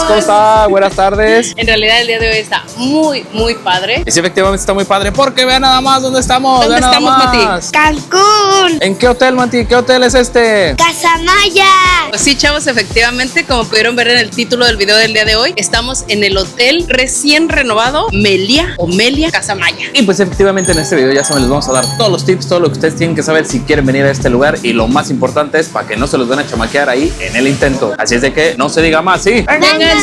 ¿Cómo está? Buenas tardes. En realidad el día de hoy está muy padre. Y sí, efectivamente está muy padre porque vean nada más dónde estamos. ¿Dónde vean estamos, nada Mati? más. Cancún. ¿En qué hotel, Mati? ¿Qué hotel es este? Casamaya. Pues sí, chavos, efectivamente, como pudieron ver en el título del video del día de hoy, estamos en el hotel recién renovado Melia Casamaya. Y pues efectivamente en este video ya saben, les vamos a dar todos los tips, todo lo que ustedes tienen que saber si quieren venir a este lugar. Y lo más importante es para que no se los van a chamaquear ahí en el intento. Así es de que no se diga más, ¿sí? ¡Vénganse!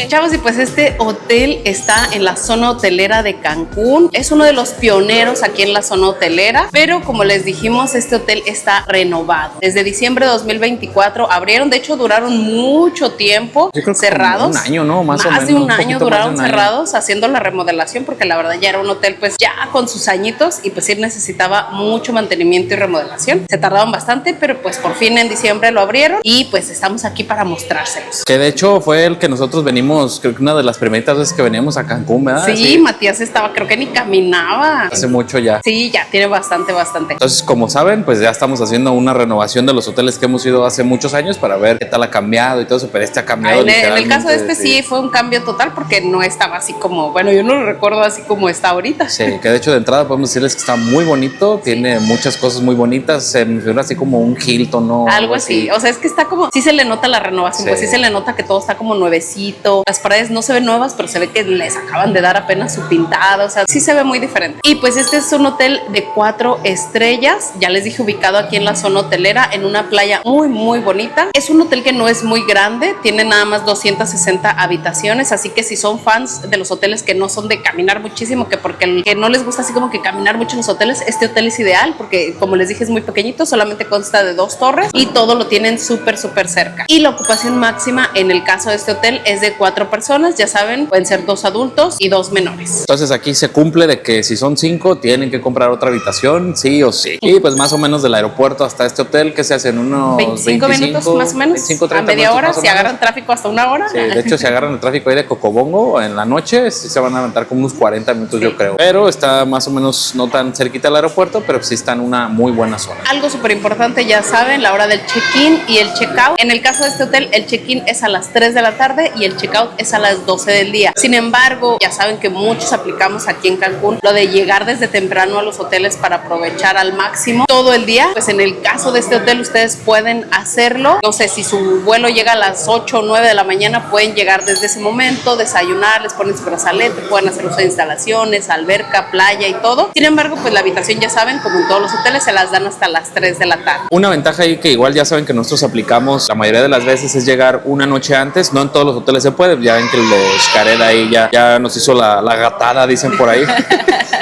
Chavos, y pues este hotel está en la zona hotelera de Cancún. Es uno de los pioneros aquí en la zona hotelera, pero como les dijimos, este hotel está renovado. Desde diciembre de 2024 abrieron, de hecho duraron mucho tiempo cerrados. Un año, ¿no? Más o menos. De un año duraron cerrados haciendo la remodelación, porque la verdad ya era un hotel pues ya con sus añitos y pues sí necesitaba mucho mantenimiento y remodelación. Se tardaron bastante, pero pues por fin en diciembre lo abrieron y pues estamos aquí para mostrárselos. Que de hecho fue el que nosotros venimos, creo que una de las primeritas veces que veníamos a Cancún, ¿verdad? Sí, Matías estaba, creo que ni caminaba. Hace mucho ya. Sí, ya tiene bastante. Entonces, como saben, pues ya estamos haciendo una renovación de los hoteles que hemos ido hace muchos años para ver qué tal ha cambiado y todo eso, pero este ha cambiado. En el caso de este sí fue un cambio total porque no estaba así como, bueno, yo no lo recuerdo así como está ahorita. Sí, que de hecho de entrada podemos decirles que está muy bonito, tiene muchas cosas muy bonitas, se me figura así como un Hilton, ¿no? Algo así, o sea, es que está como, sí se le nota la renovación, Sí. pues sí se le nota que todo está como nuevecito, las paredes no se ven nuevas, pero se ve que les acaban de dar apenas su pintado, o sea, sí se ve muy diferente. Y pues este es un hotel de 4 estrellas, ya les dije, ubicado aquí en la zona hotelera, en una playa muy bonita. Es un hotel que no es muy grande, tiene nada más 260 habitaciones, así que si son fans de los hoteles que no son de caminar muchísimo, que porque el que no les gusta así como que caminar mucho en los hoteles, este hotel es ideal porque como les dije es muy pequeñito, solamente consta de 2 torres y todo lo tienen súper cerca. Y la ocupación máxima en el caso de este hotel es de 4 personas, ya saben, pueden ser 2 adultos y 2 menores. Entonces aquí se cumple de que si son 5 tienen que comprar otra habitación, sí o sí. Y pues más o menos del aeropuerto hasta este hotel, que se hacen unos 25 minutos más o menos, 25, 30 a media hora, si menos. agarran tráfico hasta 1 hora. Sí, de hecho si agarran el tráfico ahí de Cocobongo en la noche, sí se van a aventar como unos 40 minutos, yo creo. Pero está más o menos no tan cerquita del aeropuerto, pero sí está en una muy buena zona. Algo súper importante, ya saben, la hora del check-in y el check-out. En el caso de este hotel, el check-in es a las 3 de la tarde y el check-out es a las 12 del día. Sin embargo, ya saben que muchos aplicamos aquí en Cancún lo de llegar desde temprano a los hoteles para aprovechar al máximo todo el día. Pues en el caso de este hotel ustedes pueden hacerlo. No sé, si su vuelo llega a las 8 o 9 de la mañana, pueden llegar desde ese momento, desayunar, les ponen su brazalete, pueden hacer uso de instalaciones, alberca, playa y todo. Sin embargo, pues la habitación, ya saben, como en todos los hoteles, se las dan hasta las 3 de la tarde. Una ventaja ahí que igual ya saben que nosotros aplicamos la mayoría de las veces es llegar una noche antes. No en todos los hoteles se puede. Ya ven que el de Xcaret ahí ya nos hizo la gatada, dicen por ahí,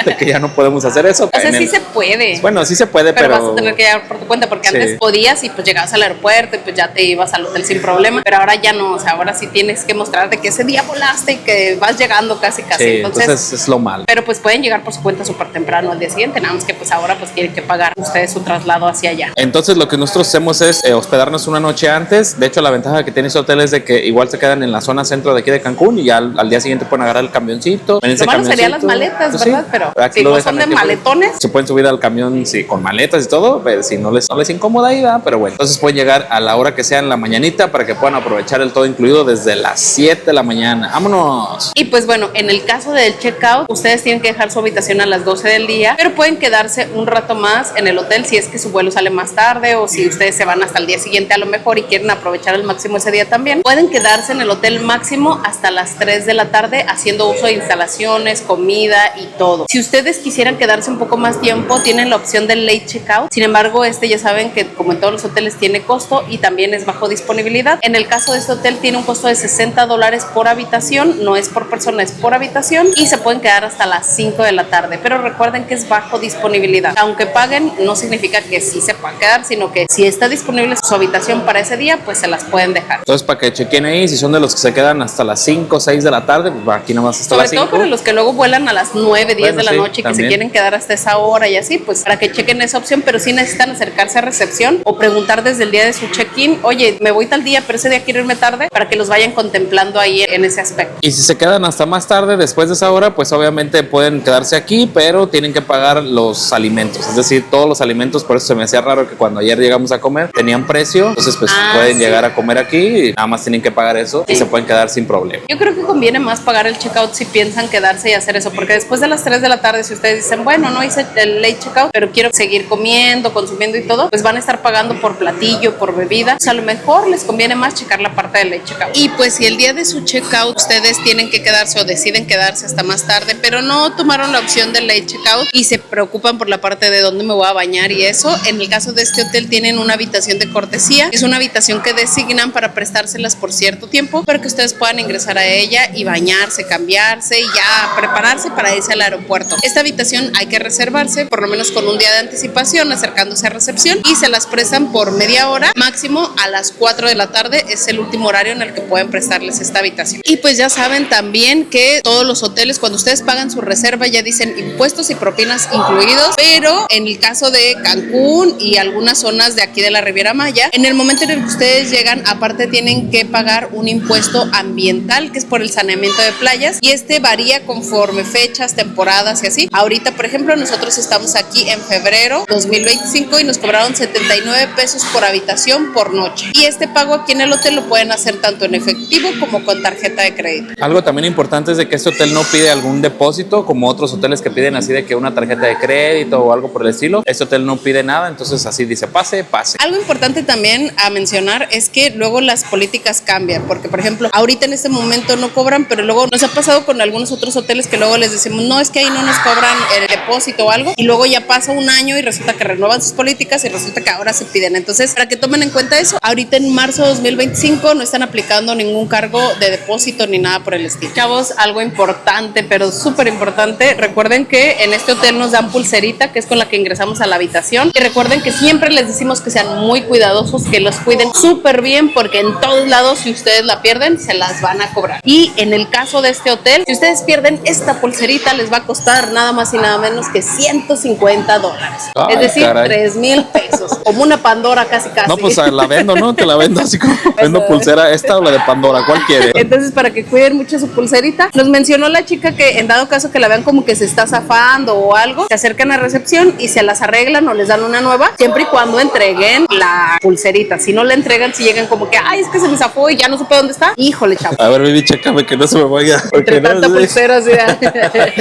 de que ya no podemos hacer eso. O sea, sí se puede. Bueno, sí se puede, pero vas a tener que llegar por tu cuenta porque sí. Antes podías y pues llegabas al aeropuerto y pues ya te ibas al hotel sin problema, pero ahora ya no, o sea, ahora sí tienes que mostrarte que ese día volaste y que vas llegando casi. Sí, entonces es lo malo. Pero pues pueden llegar por su cuenta súper temprano al día siguiente, nada más que pues ahora pues tienen que pagar ustedes su traslado hacia allá. Entonces lo que nosotros hacemos es hospedarnos una noche antes. De hecho, la ventaja que tiene ese hotel es de que igual se quedan en la zona centro de aquí de Cancún y ya al día siguiente pueden agarrar el camioncito. Lo malo serían las maletas, pues ¿verdad? Sí, pero aquí si lo no dejan son de aquí, maletones, se pueden subir al camión sí, con maletas y todo, pero si no les incomoda ahí, ¿verdad? Pero bueno, entonces pueden llegar a la hora que sea en la mañanita para que puedan aprovechar el todo incluido desde las 7 de la mañana. ¡Vámonos! Y pues bueno, en el caso del checkout, ustedes tienen que dejar su habitación a las 12 del día, pero pueden quedarse un rato más en el hotel si es que su vuelo sale más tarde o si ustedes se van hasta el día siguiente a lo mejor y quieren aprovechar al máximo ese día también. Pueden quedarse en el hotel máximo hasta las 3 de la tarde haciendo uso de instalaciones, comida y todo. Si ustedes quisieran quedarse un poco más tiempo, tienen la opción del late checkout. Sin embargo, ya saben que como en todos los hoteles tiene costo y también es bajo disponibilidad. En el caso de este hotel tiene un costo de $60 por habitación, no es por persona, es por habitación y se pueden quedar hasta las 5 de la tarde, pero recuerden que es bajo disponibilidad. Aunque paguen, no significa que sí se puedan quedar, sino que si está disponible su habitación para ese día, pues se las pueden dejar. Entonces, para que chequen ahí, si son de los que se quedan hasta las 5 o 6 de la tarde, pues aquí nomás hasta las 5. Sobre todo para los que luego vuelan a las 9, 10 de la noche y que también se quieren quedar hasta esa hora y así, pues para que chequen esa opción, pero sí necesitan acercarse a recepción recepción o preguntar desde el día de su check-in, oye, me voy tal día, pero ese día quiero irme tarde, para que los vayan contemplando ahí en ese aspecto. Y si se quedan hasta más tarde, después de esa hora, pues obviamente pueden quedarse aquí, pero tienen que pagar los alimentos, es decir, todos los alimentos. Por eso se me hacía raro que cuando ayer llegamos a comer tenían precio, entonces pues pueden llegar a comer aquí y nada más tienen que pagar eso y se pueden quedar sin problema. Yo creo que conviene más pagar el checkout si piensan quedarse y hacer eso, porque después de las 3 de la tarde, si ustedes dicen, bueno, no hice el late checkout, pero quiero seguir comiendo, consumiendo y todo, pues van a estar pagando por platillo, por bebida. O sea, a lo mejor les conviene más checar la parte del late checkout. Y pues si el día de su checkout ustedes tienen que quedarse o deciden quedarse hasta más tarde, pero no tomaron la opción del late checkout y se preocupan por la parte de dónde me voy a bañar y eso, en el caso de este hotel tienen una habitación de cortesía. Es una habitación que designan para prestárselas por cierto tiempo, para que ustedes puedan ingresar a ella y bañarse, cambiarse y ya prepararse para irse al aeropuerto. Esta habitación hay que reservarse por lo menos con un día de anticipación, acercándose a recepción, y se las prestan por media hora, máximo a las 4 de la tarde es el último horario en el que pueden prestarles esta habitación. Y pues ya saben también que todos los hoteles, cuando ustedes pagan su reserva, ya dicen impuestos y propinas incluidos, pero en el caso de Cancún y algunas zonas de aquí de la Riviera Maya, en el momento en el que ustedes llegan, aparte tienen que pagar un impuesto ambiental, que es por el saneamiento de playas, y este varía conforme fechas, temporadas y así. Ahorita, por ejemplo, nosotros estamos aquí en febrero 2025 y nos cobraron 79 pesos por habitación por noche. Y este pago aquí en el hotel lo pueden hacer tanto en efectivo como con tarjeta de crédito. Algo también importante es de que este hotel no pide algún depósito, como otros hoteles que piden así de que una tarjeta de crédito o algo por el estilo. Este hotel no pide nada, entonces así dice, pase. Algo importante también a mencionar es que luego las políticas cambian, porque por ejemplo, ahorita en este momento no cobran, pero luego nos ha pasado con algunos otros hoteles que luego les decimos, no, es que ahí no nos cobran el depósito o algo, y luego ya pasa un año y resulta que renuevan sus políticas y resulta que ahora se piden. Entonces, para que tomen en cuenta eso, ahorita en marzo de 2025 no están aplicando ningún cargo de depósito ni nada por el estilo. Chavos, algo importante, pero súper importante, recuerden que en este hotel nos dan pulserita, que es con la que ingresamos a la habitación, y recuerden que siempre les decimos que sean muy cuidadosos, que los cuiden súper bien, porque en todos lados si ustedes la pierden, se las van a cobrar. Y en el caso de este hotel, si ustedes pierden esta pulserita, les va a costar nada más y nada menos que $150. Ay, es decir, caray. 3,000 pesos. Como una Pandora casi. No, pues la vendo, ¿no? Te la vendo así como vendo pulsera esta o la de Pandora, ¿cuál quiere? Entonces, para que cuiden mucho su pulserita, nos mencionó la chica que en dado caso que la vean como que se está zafando o algo, se acercan a recepción y se las arreglan o les dan una nueva, siempre y cuando entreguen la pulserita. Si no la entregan, si llegan como que, ay, es que se me zafó y ya no supe dónde está, híjole, chavo. A ver, baby, chécame que no se me vaya. Entre No, tanta pulsera, sí.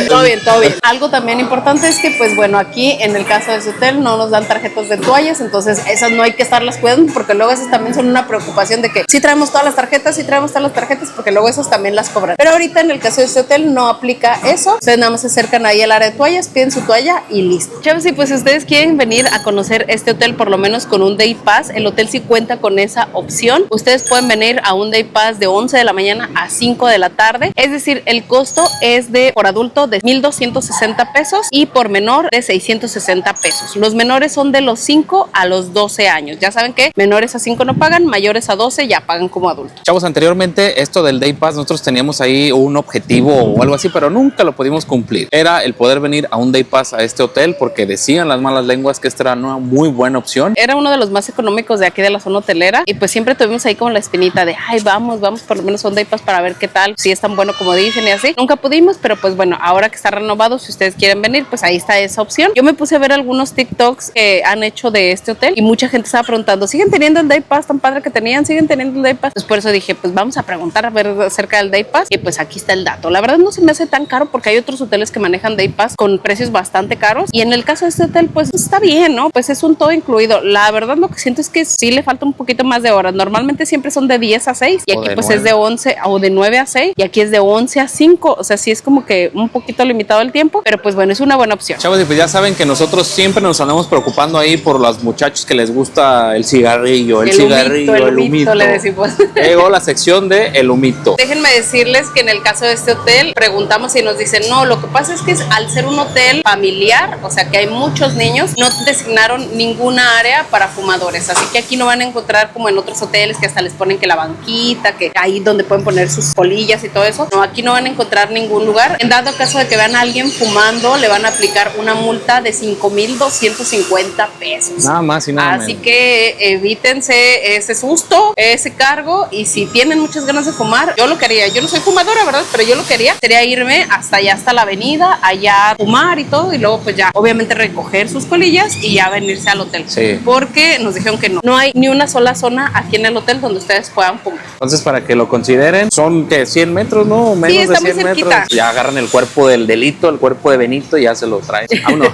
Todo bien, todo bien. Algo también importante es que, pues bueno, aquí en el caso de ese hotel no nos dan tarjetas de toallas, entonces esas no hay que estarlas cuidando, porque luego esas también son una preocupación de que sí traemos todas las tarjetas, porque luego esas también las cobran. Pero ahorita en el caso de este hotel no aplica eso. Ustedes nada más se acercan ahí al área de toallas, piden su toalla y listo. Chavos, y pues si ustedes quieren venir a conocer este hotel por lo menos con un day pass, el hotel sí cuenta con esa opción. Ustedes pueden venir a un day pass de 11 de la mañana a 5 de la tarde, es decir, el costo es de por adulto de 1,260 pesos y por menor de 660 pesos. Los menores son de los 5 a los 12 años. Ya saben que menores a 5 no pagan, mayores a 12 ya pagan como adultos. Chavos, anteriormente esto del Day Pass, nosotros teníamos ahí un objetivo o algo así, pero nunca lo pudimos cumplir. Era el poder venir a un Day Pass a este hotel, porque decían las malas lenguas que esta era una muy buena opción. Era uno de los más económicos de aquí de la zona hotelera y pues siempre tuvimos ahí como la espinita de, ay, vamos por lo menos a un Day Pass para ver qué tal, si es tan bueno como dicen y así. Nunca pudimos, pero pues bueno, ahora que está renovado, si ustedes quieren venir, pues ahí está esa opción. Yo me puse a ver algunos TikToks que han hecho de este hotel y mucha gente estaba preguntando, ¿siguen teniendo el Day Pass tan padre que tenían? ¿Siguen teniendo el Day Pass? Pues por eso dije, pues vamos a preguntar a ver acerca del Day Pass y pues aquí está el dato. La verdad no se me hace tan caro porque hay otros hoteles que manejan Day Pass con precios bastante caros y en el caso de este hotel pues está bien, ¿no? Pues es un todo incluido. La verdad lo que siento es que sí le falta un poquito más de horas. Normalmente siempre son de 10 a 6 y aquí pues 9. Es de 11 o de 9 a 6 y aquí es de 11 a 5. O sea, sí es como que un poquito limitado el tiempo, pero pues bueno, es una buena opción. Chavos, y pues ya saben que nosotros siempre nos andamos preocupando ahí por los muchachos que les gusta el cigarrillo, el humito, le decimos. Llegó la sección de el humito. Déjenme decirles que en el caso de este hotel preguntamos y nos dicen, no, lo que pasa es que al ser un hotel familiar, o sea que hay muchos niños, no designaron ninguna área para fumadores, así que aquí no van a encontrar como en otros hoteles que hasta les ponen que la banquita, que ahí donde pueden poner sus colillas y todo eso. No, aquí no van a encontrar ningún lugar. En dado caso de que vean a alguien fumando, le van a aplicar una multa de 5,250 pesos. Nada más y nada Así menos. que evítense ese susto, ese cargo, y si tienen muchas ganas de fumar, yo lo quería. Yo no soy fumadora, ¿verdad? Pero yo lo quería. Sería irme hasta allá, hasta la avenida, allá a fumar y todo, y luego pues ya, obviamente recoger sus colillas y ya venirse al hotel. Sí. Porque nos dijeron que no hay ni una sola zona aquí en el hotel donde ustedes puedan fumar. Entonces, para que lo consideren, son que 100 metros, ¿no? O menos Sí, está de 100 muy metros. cerquita. Ya agarran el cuerpo del delito, el cuerpo de Benito y ya se lo traen. Vámonos.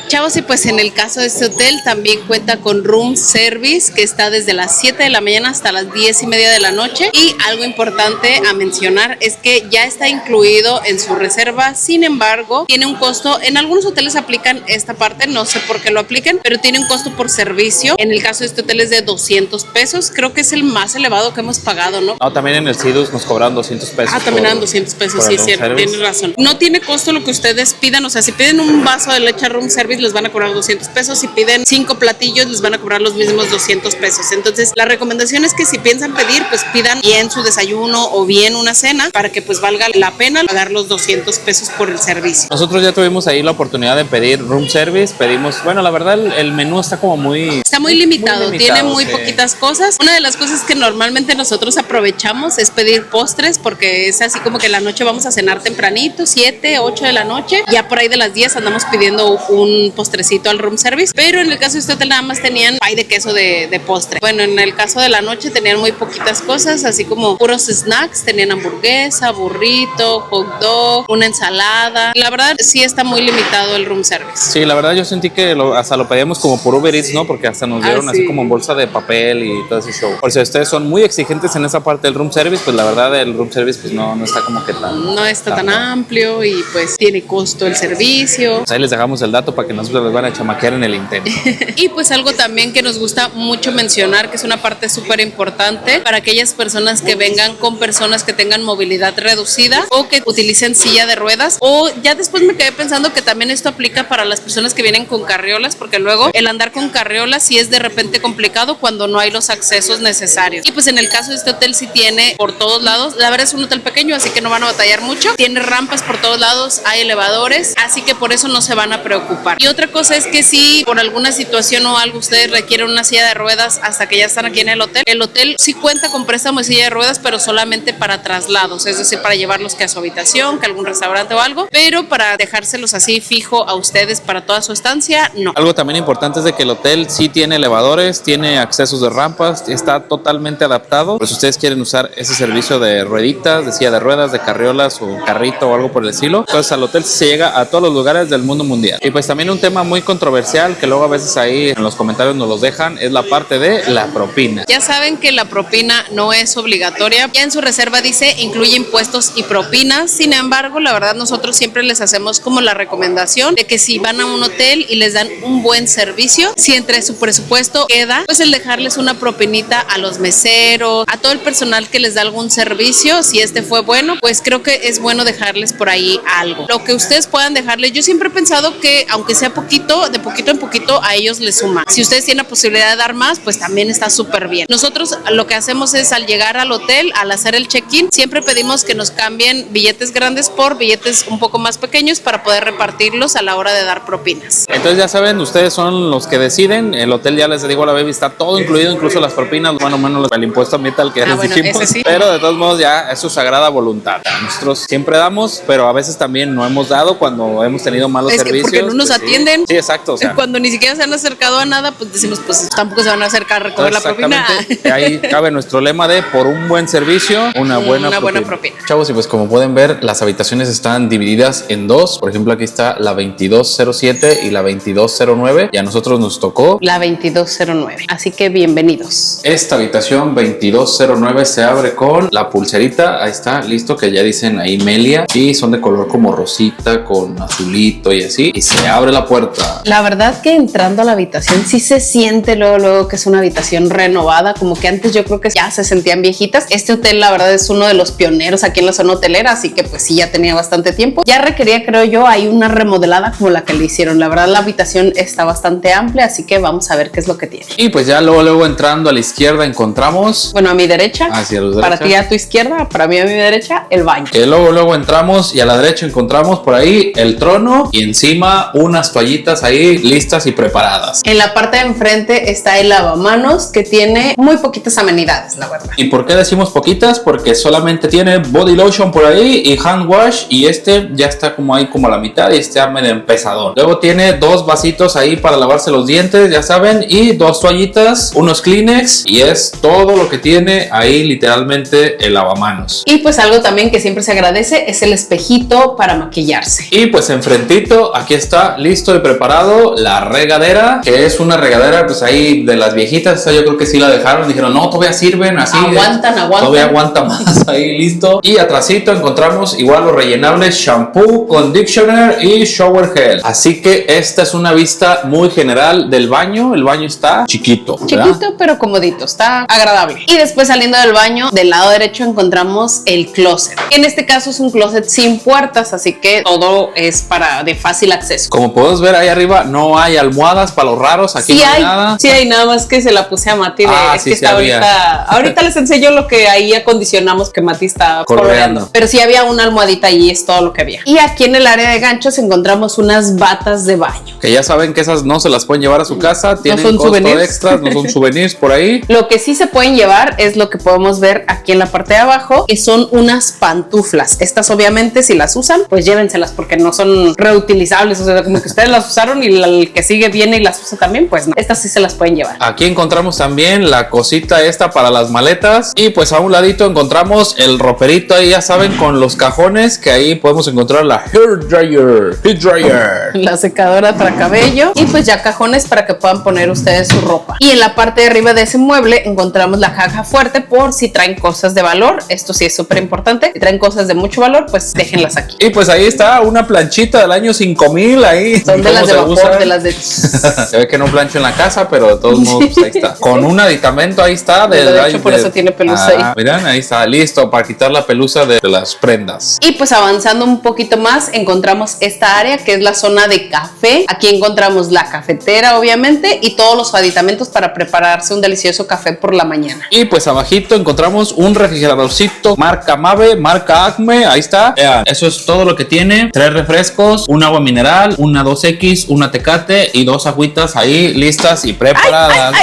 Chavos, y pues en el caso de este hotel también cuenta con room service, que está desde las 7 de la mañana hasta las 10:30 de la noche. Y algo importante a mencionar es que ya está incluido en su reserva. Sin embargo, tiene un costo. En algunos hoteles aplican esta parte, no sé por qué lo apliquen, pero tiene un costo por servicio. En el caso de este hotel es de 200 pesos. Creo que es el más elevado que hemos pagado, ¿no? No, también en el Sidus nos cobraron 200 pesos. Ah, también eran 200 pesos, por sí, el es room cierto, service. tienes razón. No tiene costo lo que ustedes pidan, o sea, si piden un vaso de leche room service les van a cobrar 200 pesos, si piden 5 platillos les van a cobrar los mismos 200 pesos. Entonces, la recomendación es que si piensan pedir, pues pidan bien su desayuno o bien una cena para que pues valga la pena pagar los 200 pesos por el servicio. Nosotros ya tuvimos ahí la oportunidad de pedir room service, pedimos, bueno, la verdad el menú está como muy... Está muy limitado, tiene muy sí. poquitas cosas. Una de las cosas que normalmente nosotros aprovechamos es pedir postres, porque es así como que en la noche vamos a cenar tempranito, 7, 8 de la noche. Ya por ahí de las 10 andamos pidiendo un postrecito al room service. Pero en el caso de este hotel nada más tenían pay de queso de postre. Bueno, en el caso de la noche tenían muy poquitas cosas, así como puros snacks. Tenían hamburguesa, burrito, hot dog, una ensalada. La verdad sí está muy limitado el room service. Sí, la verdad yo sentí que hasta lo pedíamos como por Uber Eats, ¿no? Porque hasta nos dieron así sí. como en bolsa de papel y todo ese show. Por si ustedes son muy exigentes en esa parte del room service, pues la verdad el room service pues no está como que tan... No está tan amplio y pues tiene costo el servicio. Pues ahí les dejamos el dato para que no se les van a chamaquear en el intento. Y pues algo también que nos gusta mucho mencionar, que es una parte súper importante para aquellas personas que vengan con personas que tengan movilidad reducida o que utilicen silla de ruedas, o ya después me quedé pensando que también esto aplica para las personas que vienen con carriolas, porque luego el andar con carriolas sí es de repente complicado cuando no hay los accesos necesarios. Y pues en el caso de este hotel sí tiene por todos lados, la verdad es un hotel pequeño, así que no van a batallar mucho, tiene rampas por todos lados, hay elevadores, así que por eso no se van a preocupar. Y otra cosa es que si por alguna situación o algo ustedes requieren una silla de ruedas hasta que ya están aquí en el hotel sí cuenta con préstamo de silla de ruedas, pero solamente para traslados, es decir, para llevarlos que a su habitación, que a algún restaurante o algo, pero para dejárselos así fijo a ustedes para toda su estancia, no. Algo también importante es de que el hotel sí tiene elevadores, tiene accesos de rampas, está totalmente adaptado. Pues si ustedes quieren usar ese servicio de rueditas, de silla de ruedas, de carriolas o carrito o algo por el estilo, entonces al hotel se llega a todos los lugares del mundo mundial. Y pues también un tema muy controversial que luego a veces ahí en los comentarios nos los dejan es la parte de la propina. Ya saben que la propina no es obligatoria. Ya en su reserva dice incluye impuestos y propinas. Sin embargo, la verdad nosotros siempre les hacemos como la recomendación de que si van a un hotel y les dan un buen servicio, si entre su presupuesto queda, pues el dejarles una propinita a los meseros, a todo el personal que les da algún servicio, si este fue bueno, pues creo que es bueno dejarles por ahí algo. Lo que ustedes puedan dejarles, yo siempre he pensado que aunque sea poquito, de poquito en poquito a ellos les suma. Si ustedes tienen la posibilidad de dar más, pues también está súper bien. Nosotros lo que hacemos es al llegar al hotel, al hacer el check-in, siempre pedimos que nos cambien billetes grandes por billetes un poco más pequeños para poder repartirlos a la hora de dar propinas. Entonces ya saben, ustedes son los que deciden. El hotel, ya les digo, la baby está todo incluido, incluso las propinas, bueno, menos el impuesto ambiental que ya les dijimos, ese sí. Pero de todos modos ya es su sagrada voluntad. Nosotros siempre damos, pero a veces también no hemos dado cuando hemos tenido malos servicios. Porque no nos pues, atienden. Sí, exacto. O sea, cuando ni siquiera se han acercado a nada, pues decimos, pues tampoco se van a acercar a recoger la propina. Ahí cabe nuestro lema de por un buen servicio, una buena propina. Chavos, y pues como pueden ver, las habitaciones están divididas en dos. Por ejemplo, aquí está la 2207 y la 2209 y a nosotros nos tocó la 2209. Así que bienvenidos. Esta habitación 2209 se abre con la pulserita. Ahí está, listo, que ya dicen ahí Melia. Y son de color como rosita con azulito y así. Y se abre la puerta. La verdad que entrando a la habitación sí se siente luego que es una habitación renovada. Como que antes yo creo que ya se sentían viejitas. Este hotel la verdad es uno de los pioneros aquí en la zona hotelera. Así que pues sí, ya tenía bastante tiempo. Ya requería, creo yo, hay una remodelada como la que le hicieron. La verdad la habitación está bastante amplia. Así que vamos a ver qué es lo que tiene. Y pues ya luego entrando a la izquierda encontramos... Bueno, a mi derecha. Hacia los para ti a tu izquierda, para mí a mi derecha, el baño. Que luego entramos y a la derecha encontramos por ahí el trono y encima unas toallitas ahí listas y preparadas. almohadas. En la parte de enfrente está el lavamanos, que tiene muy poquitas amenidades, la verdad. ¿Y por qué decimos poquitas? Porque solamente tiene body lotion por ahí y hand wash, y este ya está como ahí como a la mitad y este medio empezador. Luego tiene 2 vasitos ahí para lavarse los dientes, ya saben, y 2 toallitas, unos Kleenex, y es todo lo que tiene ahí literalmente el lavamanos. Y pues algo también que siempre se agradece es el espejito para maquillarse. Y pues enfrentito, aquí está listo y preparado la regadera, que es una regadera pues ahí de las viejitas. Esa yo creo que sí la dejaron, dijeron no, todavía sirven así, Aguantan. Todavía aguanta más, ahí listo. Y atrásito encontramos igual los rellenables shampoo, conditioner y shower gel. Así que esta es una vista muy general del baño. El baño está chiquito, ¿verdad? Chiquito pero comodito, está agradable. Y después saliendo del baño, del lado derecho encontramos el closet. En este caso es un closet sin puertas, así que todo es de fácil acceso. Como podemos ver ahí arriba no hay almohadas para los raros, aquí Sí no hay hay, nada. sí hay, nada más que se la puse a Mati. Es sí, que sí está había. ahorita les enseño lo que ahí acondicionamos que Mati está coloreando. Pero sí había una almohadita y es todo lo que había. Y aquí en el área de ganchos encontramos unas batas de baño. Que ya saben que esas no se las pueden llevar a su casa, tienen son costo souvenirs. extras, no son souvenirs por ahí. Lo que sí se pueden llevar es lo que podemos ver aquí en la parte de abajo, que son unas pantuflas. Estas obviamente si las usan, pues llévenselas porque no son reutilizables, o sea, como que ustedes las usaron y el que sigue viene y las usa también, pues no. Estas sí se las pueden llevar. Aquí encontramos también la cosita esta para las maletas, y pues a un ladito encontramos el roperito ahí, ya saben, con los cajones, que ahí podemos encontrar la hair dryer, La secadora para cabello y pues ya cajones para que puedan poner ustedes su ropa. Y en la parte de arriba de ese mueble encontramos la caja fuerte por si traen cosas de valor. Esto sí es súper importante. Si traen cosas de mucho valor, pues déjenlas aquí. Y pues ahí está una planchita del año 5000 ahí. Son de las de vapor, usan? de las de... Se ve que no plancho en la casa, pero de todos modos pues ahí está. Con un aditamento ahí está. De hecho, por eso tiene pelusa ahí. Miren, ahí está, listo para quitar la pelusa de las prendas. Y pues avanzando un poquito más, encontramos esta área que es la zona de café. Aquí encontramos la cafetera, obviamente, y todos los aditamentos para prepararse un delicioso café por la mañana. Y pues abajito encontramos un refrigeradorcito marca Mave, marca Acme, ahí está. Vean, eso es todo lo que tiene. 3 refrescos, un agua mineral, una 2X, una Tecate y 2 agüitas ahí listas y preparadas.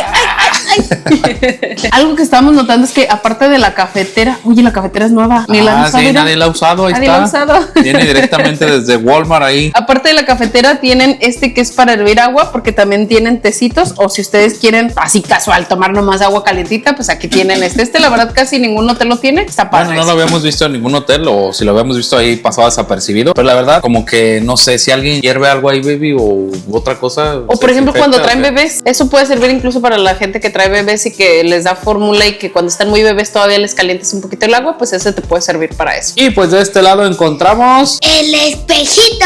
Algo que estamos notando es que aparte de la cafetera, oye, la cafetera es nueva. Ni la han usado, sí, nadie la ha usado, ahí nadie está. la ha usado. Viene directamente desde Walmart ahí. Aparte de la cafetera tienen este que es para hervir agua, porque también tienen tecitos, o si ustedes quieren así casual tomar nomás agua calientita, pues aquí tienen este la verdad casi ningún hotel lo tiene, está padre. Bueno, no lo habíamos visto en ningún hotel, o si lo habíamos visto ahí pasado desapercibido, pero la verdad como que no sé si alguien hierve algo ahí, baby, o otra cosa. O por ejemplo cuando traen bebés, bebés, eso puede servir incluso para la gente que trae bebés y que les da fórmula y que cuando están muy bebés todavía les calientes un poquito el agua, pues ese te puede servir para eso. Y pues de este lado encontramos El espejito.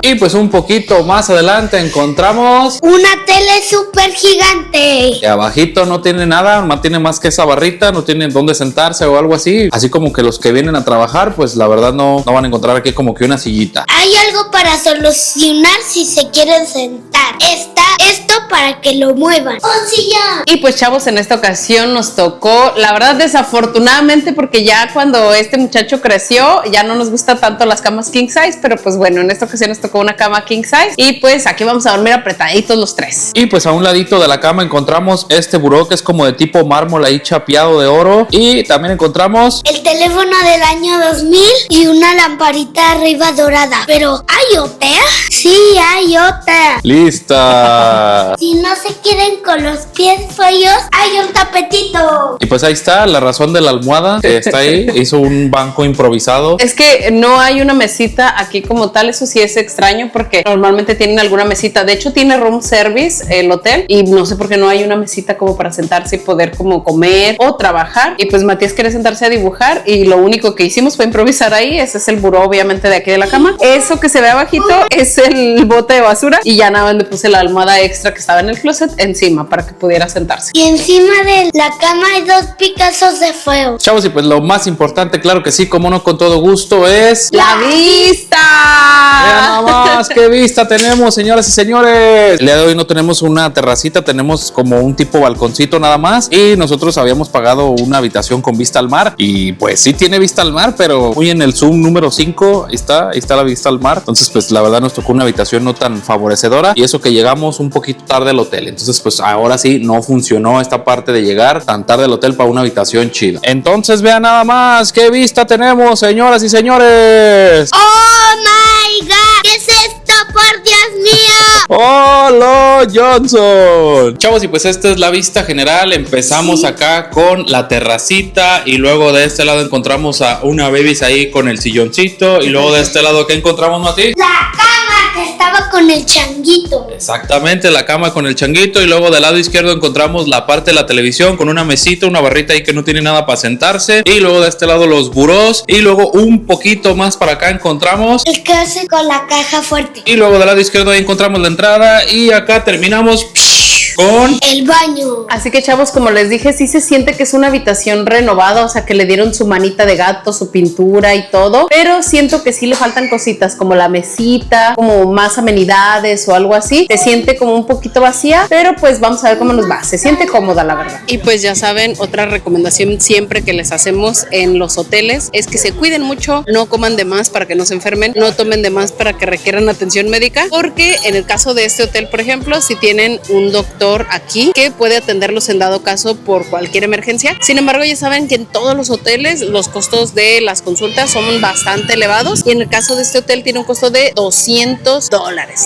y pues un poquito más adelante encontramos Una tele súper gigante. y abajito no tiene nada, no tiene más que esa barrita, no tiene dónde sentarse o algo así. Así como que los que vienen a trabajar, pues la verdad no van a encontrar aquí como que una sillita. Hay algo para solucionar si se quieren sentar. Está esto para que lo muevan. ¡Un sillón! Y pues chavos, en esta ocasión nos tocó, la verdad desafortunadamente, porque ya cuando este muchacho creció ya no nos gusta tanto las camas king size, pero pues bueno, en esta ocasión nos tocó una cama king size y pues aquí vamos a dormir apretaditos los 3. Y pues a un ladito de la cama encontramos este buró que es como de tipo mármol ahí chapeado de oro. Y también encontramos El teléfono del año 2000 y una lamparita arriba dorada. Pero ¿hay otra? Sí, hay otra. lista. Si no se quieren con los pies feos, hay un tapetito. Y pues ahí está la razón de la almohada que está ahí. Hizo un banco improvisado. Es que no hay una mesita aquí como tal, eso sí es extraño porque normalmente tienen alguna mesita. De hecho tiene room service el hotel y no sé por qué no hay una mesita como para sentarse y poder como comer o trabajar. Y pues Matías quiere sentarse a dibujar y lo único que hicimos fue improvisar ahí. Ese es el buró obviamente de aquí de la cama. Eso que se ve abajito es el bote de basura y ya nada más le puse la almohada extra que estaba en el closet encima para que pudiera sentarse. Y encima de la cama hay 2 Picassos de fuego. Chavos, y pues lo más importante, claro que sí, como no, con todo gusto, es... ¡La vista! Vean nada más qué vista tenemos, señoras y señores. El día de hoy no tenemos una terracita, tenemos como un tipo balconcito nada más. Y nosotros habíamos pagado una habitación con vista al mar. Y pues sí tiene vista al mar, pero muy en el Zoom número 5, ahí está la vista al mar. Entonces pues la verdad nos tocó una habitación no tan favorecedora. Y eso que llegamos un poquito tarde al hotel. Entonces pues ahora sí no funcionó esta parte de llegar tan tarde al hotel para una habitación chida. Entonces vean nada más qué vista tenemos, señoras y señores. ¡Oh, my God! ¿Qué es esto, por Dios mío? ¡Hola, Johnson! Chavos, y pues esta es la vista general. Empezamos acá con la terracita y luego de este lado encontramos a una babies ahí con el silloncito y luego de este lado, ¿qué encontramos, Mati? La cama que estaba con el changuito. Exactamente, la cama con el changuito y luego del lado izquierdo encontramos la parte de la televisión con una mesita, una barrita ahí que no tiene nada para sentarse y luego de este lado los burós y luego un poquito más para acá encontramos El que hace con la caja fuerte. y luego del lado izquierdo ahí encontramos la entrada y acá terminamos con El baño. Así que chavos, como les dije, sí se siente que es una habitación renovada, o sea que le dieron su manita de gato, su pintura y todo, pero siento que sí le faltan cositas como la mesita, como más amenidades o algo así. Se siente como un poquito vacía, pero pues vamos a ver cómo nos va. Se siente cómoda, la verdad. Y pues ya saben, otra recomendación siempre que les hacemos en los hoteles es que se cuiden mucho, no coman de más para que no se enfermen, no tomen de más para que requieran atención médica, porque en el caso de este hotel, por ejemplo, si tienen un doctor aquí que puede atenderlos en dado caso por cualquier emergencia. Sin embargo, ya saben que en todos los hoteles los costos de las consultas son bastante elevados y en el caso de este hotel tiene un costo de $200.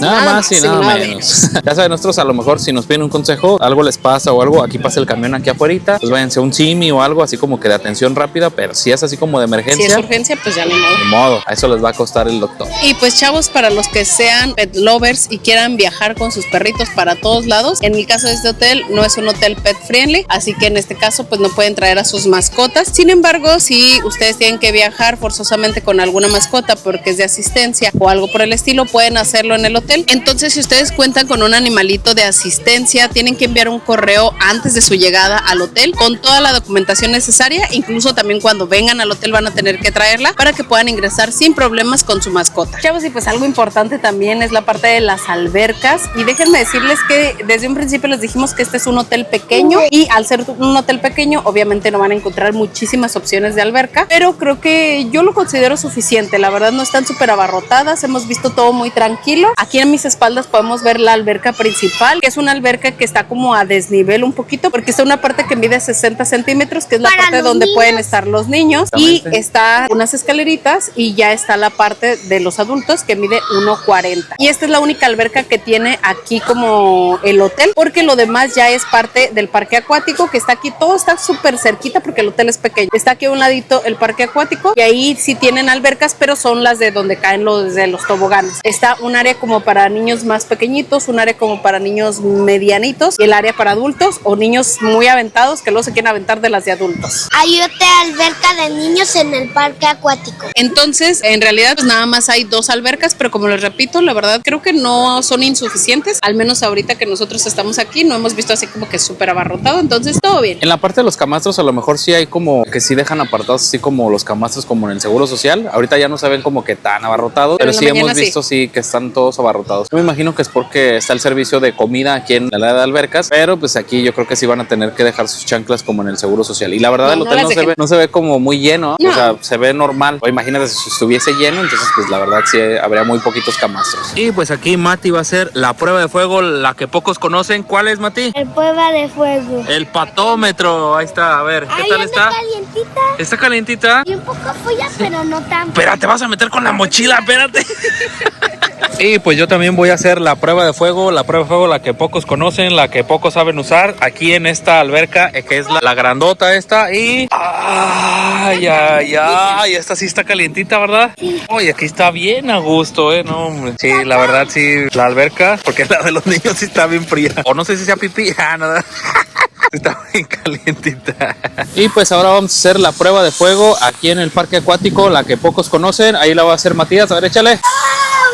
nada más y nada menos. Ya saben, nosotros a lo mejor si nos piden un consejo, algo les pasa o algo, aquí pasa el camión aquí afuera, pues váyanse a un Simi o algo así como que de atención rápida, pero si es así como de emergencia, Si es urgencia, pues ya ni modo. ni modo, a eso les va a costar el doctor. Y pues chavos, para los que sean pet lovers y quieran viajar con sus perritos para todos lados, en el caso de este hotel no es un hotel pet friendly, así que en este caso pues no pueden traer a sus mascotas. Sin embargo, si ustedes tienen que viajar forzosamente con alguna mascota porque es de asistencia o algo por el estilo, pueden hacerlo en el hotel. Entonces, si ustedes cuentan con un animalito de asistencia, tienen que enviar un correo antes de su llegada al hotel con toda la documentación necesaria. Incluso también cuando vengan al hotel van a tener que traerla para que puedan ingresar sin problemas con su mascota. Chavos, y pues algo importante también es la parte de las albercas, y déjenme decirles que desde un principio les dijimos que este es un hotel pequeño y al ser un hotel pequeño obviamente no van a encontrar muchísimas opciones de alberca, pero creo que yo lo considero suficiente. La verdad no están súper abarrotadas, hemos visto todo muy tranquilo. Aquí en mis espaldas podemos ver la alberca principal, que es una alberca que está como a desnivel un poquito porque está una parte que mide 60 centímetros, que es la Para parte los donde niños. pueden estar los niños, y está unas escaleritas y ya está la parte de los adultos que mide 1.40, y esta es la única alberca que tiene aquí como el hotel, porque lo demás ya es parte del parque acuático que está aquí. Todo está súper cerquita porque el hotel es pequeño. Está aquí a un ladito el parque acuático y ahí sí tienen albercas, pero son las de donde caen los toboganes. Está un área como para niños más pequeñitos, un área como para niños medianitos y el área para adultos o niños muy aventados que luego se quieren aventar de las de adultos. Hay otra alberca de niños en el parque acuático. Entonces, en realidad, pues nada más hay 2 albercas, pero como les repito, la verdad creo que no son insuficientes. Al menos ahorita que nosotros estamos aquí, no hemos visto así como que súper abarrotado, entonces todo bien. En la parte de los camastros a lo mejor sí hay como que sí dejan apartados así como los camastros como en el Seguro Social. Ahorita ya no se ven como que tan abarrotados, pero en la sí hemos mañana visto sí que están todos abarrotados. Yo me imagino que es porque está el servicio de comida aquí en la área de albercas, pero pues aquí yo creo que sí van a tener que dejar sus chanclas como en el Seguro Social. Y la verdad el No, hotel no las no se ve como muy lleno, No. o sea, se ve normal. O imagínate si estuviese lleno, entonces pues la verdad sí habría muy poquitos camastros. Y pues aquí Mati va a hacer la prueba de fuego, la que pocos conocen. ¿Cuál es, Mati? El prueba de fuego. El patómetro, ahí está, a ver, ¿qué tal está? Calientita ¿Está calientita? y un poco fría, pero no tan. Espera, te vas a meter con la mochila, espérate. Y pues yo también voy a hacer la prueba de fuego, la que pocos conocen, la que pocos saben usar, aquí en esta alberca, que es la grandota esta, y... ¡Ay, ay, ay! Esta sí está calientita, ¿verdad? Sí. Oye, aquí está bien a gusto, no, hombre. Sí, la verdad sí, la alberca, porque la de los niños sí está bien fría. O no sé si sea pipí, nada. Está bien calientita. Y pues ahora vamos a hacer la prueba de fuego aquí en el parque acuático, la que pocos conocen. Ahí la va a hacer Matías. A ver, échale.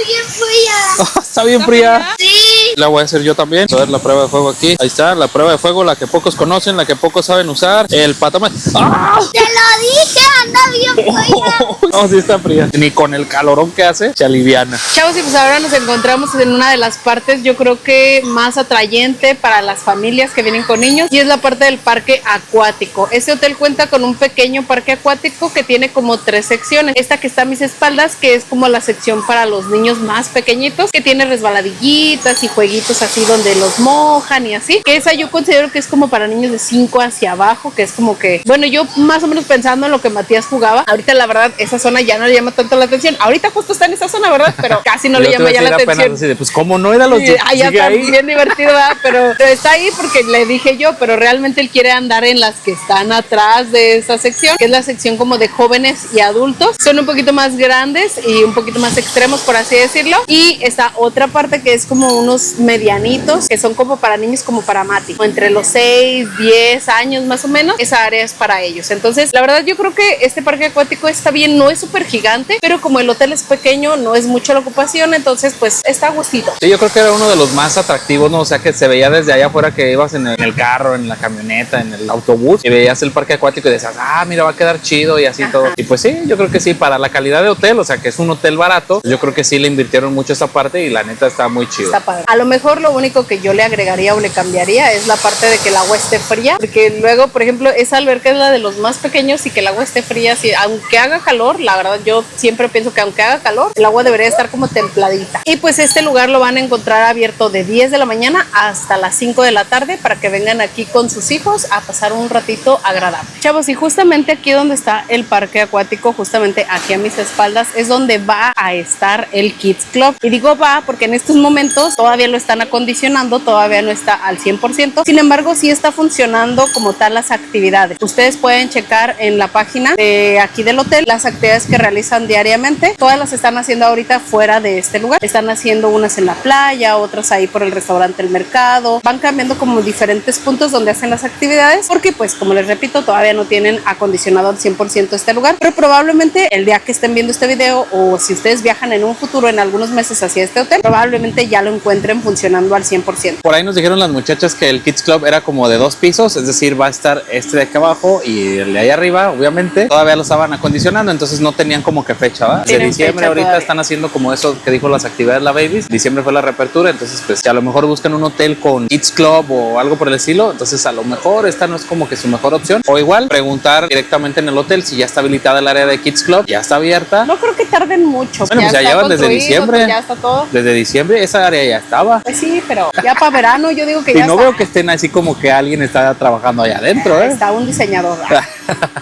Bien fría. Está bien fría. Sí. La voy a hacer yo también. A ver la prueba de fuego aquí. Ahí está, la prueba de fuego, la que pocos conocen, la que pocos saben usar. El patamar. ¡Ah! Te lo dije, anda bien fría. No, sí está fría. Ni con el calorón que hace, se aliviana. Chavos, y pues ahora nos encontramos en una de las partes, yo creo que más atrayente para las familias que vienen con niños, y es la parte del parque acuático. Este hotel cuenta con un pequeño parque acuático que tiene como 3 secciones. Esta que está a mis espaldas, que es como la sección para los niños más pequeñitos, que tiene resbaladillitas y jueguitos así donde los mojan y así. Que esa yo considero que es como para niños de 5 hacia abajo, que es como que, bueno, yo más o menos pensando en lo que Matías jugaba. Ahorita la verdad, esa zona ya no le llama tanto la atención. Ahorita justo está en esa zona, ¿verdad? Pero casi no le llama ya la atención. Así de, pues como no era los allá también divertido, ¿verdad? Pero está ahí porque le dije yo, pero realmente él quiere andar en las que están atrás de esa sección, que es la sección como de jóvenes y adultos. Son un poquito más grandes y un poquito más extremos, por así decirlo. Y está otra parte que es como unos medianitos, que son como para niños, como para Mati, o entre los 6, 10 años más o menos. Esa área es para ellos. Entonces, la verdad yo creo que este parque acuático está bien, no es súper gigante, pero como el hotel es pequeño, no es mucho la ocupación, entonces pues está a gustito. Sí, yo creo que era uno de los más atractivos, ¿no? O sea, que se veía desde allá afuera, que ibas en el carro, en la camioneta, en el autobús, y veías el parque acuático y decías, ah, mira, va a quedar chido y así. Ajá. Todo. Y pues sí, yo creo que sí, para la calidad de hotel, o sea, que es un hotel barato, yo creo que sí le invirtieron mucho esa parte y la neta está muy chido. Está padre. A lo mejor lo único que yo le agregaría o le cambiaría es la parte de que el agua esté fría, porque luego, por ejemplo, esa alberca es la de los más pequeños y que el agua esté fría, sí, aunque haga calor, la verdad yo siempre pienso que aunque haga calor, el agua debería estar como templadita. Y pues este lugar lo van a encontrar abierto de 10 de la mañana hasta las 5 de la tarde para que vengan aquí con sus hijos a pasar un ratito agradable. Chavos, y justamente aquí donde está el parque acuático, justamente aquí a mis espaldas, es donde va a estar el Kids Club. Y digo va porque en estos momentos todavía lo están acondicionando, todavía no está al 100%. Sin embargo, sí está funcionando como tal las actividades. Ustedes pueden checar en la página de aquí del hotel las actividades que realizan diariamente. Todas las están haciendo ahorita fuera de este lugar. Están haciendo unas en la playa, otras ahí por el restaurante El Mercado. Van cambiando como diferentes puntos donde hacen las actividades porque pues como les repito, todavía no tienen acondicionado al 100% este lugar, pero probablemente el día que estén viendo este video o si ustedes viajan en un futuro en algunos meses hacia este hotel, probablemente ya lo encuentren funcionando al 100%. Por ahí nos dijeron las muchachas que el Kids Club era como de 2 pisos, es decir, va a estar este de acá abajo y el de ahí arriba, obviamente, todavía lo estaban acondicionando, entonces no tenían como que fecha, ¿va? De diciembre ahorita todavía están haciendo como eso que dijo las actividades la Babies, diciembre fue la reapertura, entonces pues si a lo mejor buscan un hotel con Kids Club o algo por el estilo, entonces a lo mejor esta no es como que su mejor opción, o igual preguntar directamente en el hotel si ya está habilitada el área de Kids Club, ya está abierta. No creo que tarden mucho. Bueno, pues ya llevan desde diciembre. Ya está todo. Desde diciembre esa área ya estaba. Pues sí, pero ya para verano yo digo que y ya no está. veo que estén así como que alguien está trabajando allá adentro, ¿eh? Está un diseñador.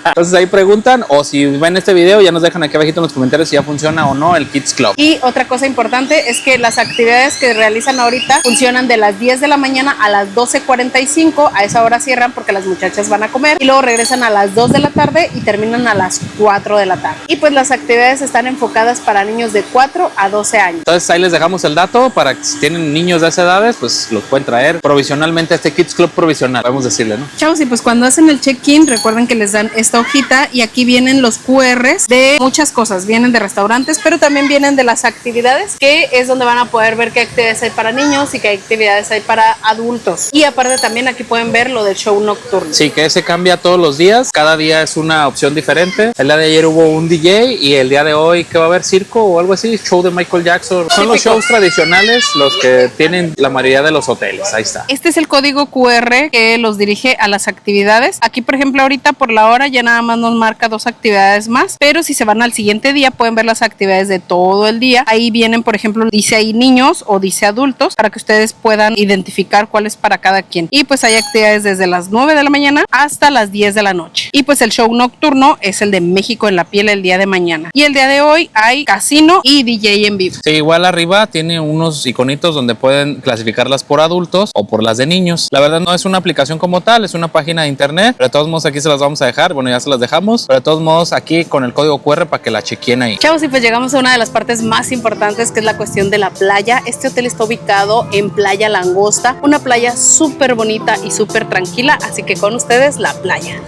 Entonces ahí preguntan, o si ven este video ya nos dejan aquí abajito en los comentarios si ya funciona o no el Kids Club. Y otra cosa importante es que las actividades que realizan ahorita funcionan de las 10 de la mañana a las 12:45, a esa hora cierran porque las muchachas van a comer y luego regresan a las 2 de la tarde y terminan a las 4 de la tarde. Y pues las actividades están enfocadas para niños de 4 a 12 años. Entonces ahí les dejamos el dato para que si tienen niños de esas edades, pues los pueden traer provisionalmente a este Kids Club provisional, podemos decirle, ¿no? Chavos, y pues cuando hacen el check-in, recuerden que les dan esta hojita y aquí vienen los QRs de muchas cosas. Vienen de restaurantes, pero también vienen de las actividades, que es donde van a poder ver qué actividades hay para niños y qué actividades hay para adultos. Y aparte también aquí pueden ver lo del show nocturno. Sí, que ese cambia todos los días, cada día es una opción diferente. El día de ayer hubo un DJ y el día de hoy que va a haber circo o algo así, show de Michael Jackson. Son los shows tradicionales los que tienen la mayoría de los hoteles. Ahí está. Este es el código QR que los dirige a las actividades. Aquí, por ejemplo, ahorita por la hora ya nada más nos marca 2 actividades más, pero si se van al siguiente día pueden ver las actividades de todo el día. Ahí vienen, por ejemplo, dice ahí niños o dice adultos para que ustedes puedan identificar cuál es para cada quien. Y pues hay actividades desde las 9 de la mañana hasta las 10 de la noche. Y pues el show nocturno es el de México en la piel el día de mañana. Y el día de hoy hay casino y DJ en vivo. Sí, igual arriba tiene unos iconitos donde pueden clasificarlas por adultos o por las de niños. La verdad no es una aplicación como tal, es una página de internet, pero de todos modos aquí se las vamos a dejar, bueno ya se las dejamos, pero de todos modos aquí con el código QR para que la chequen ahí. Chavos, y pues llegamos a una de las partes más importantes, que es la cuestión de la playa. Este hotel está ubicado en Playa Langosta, una playa súper bonita y súper tranquila, así que con ustedes la playa.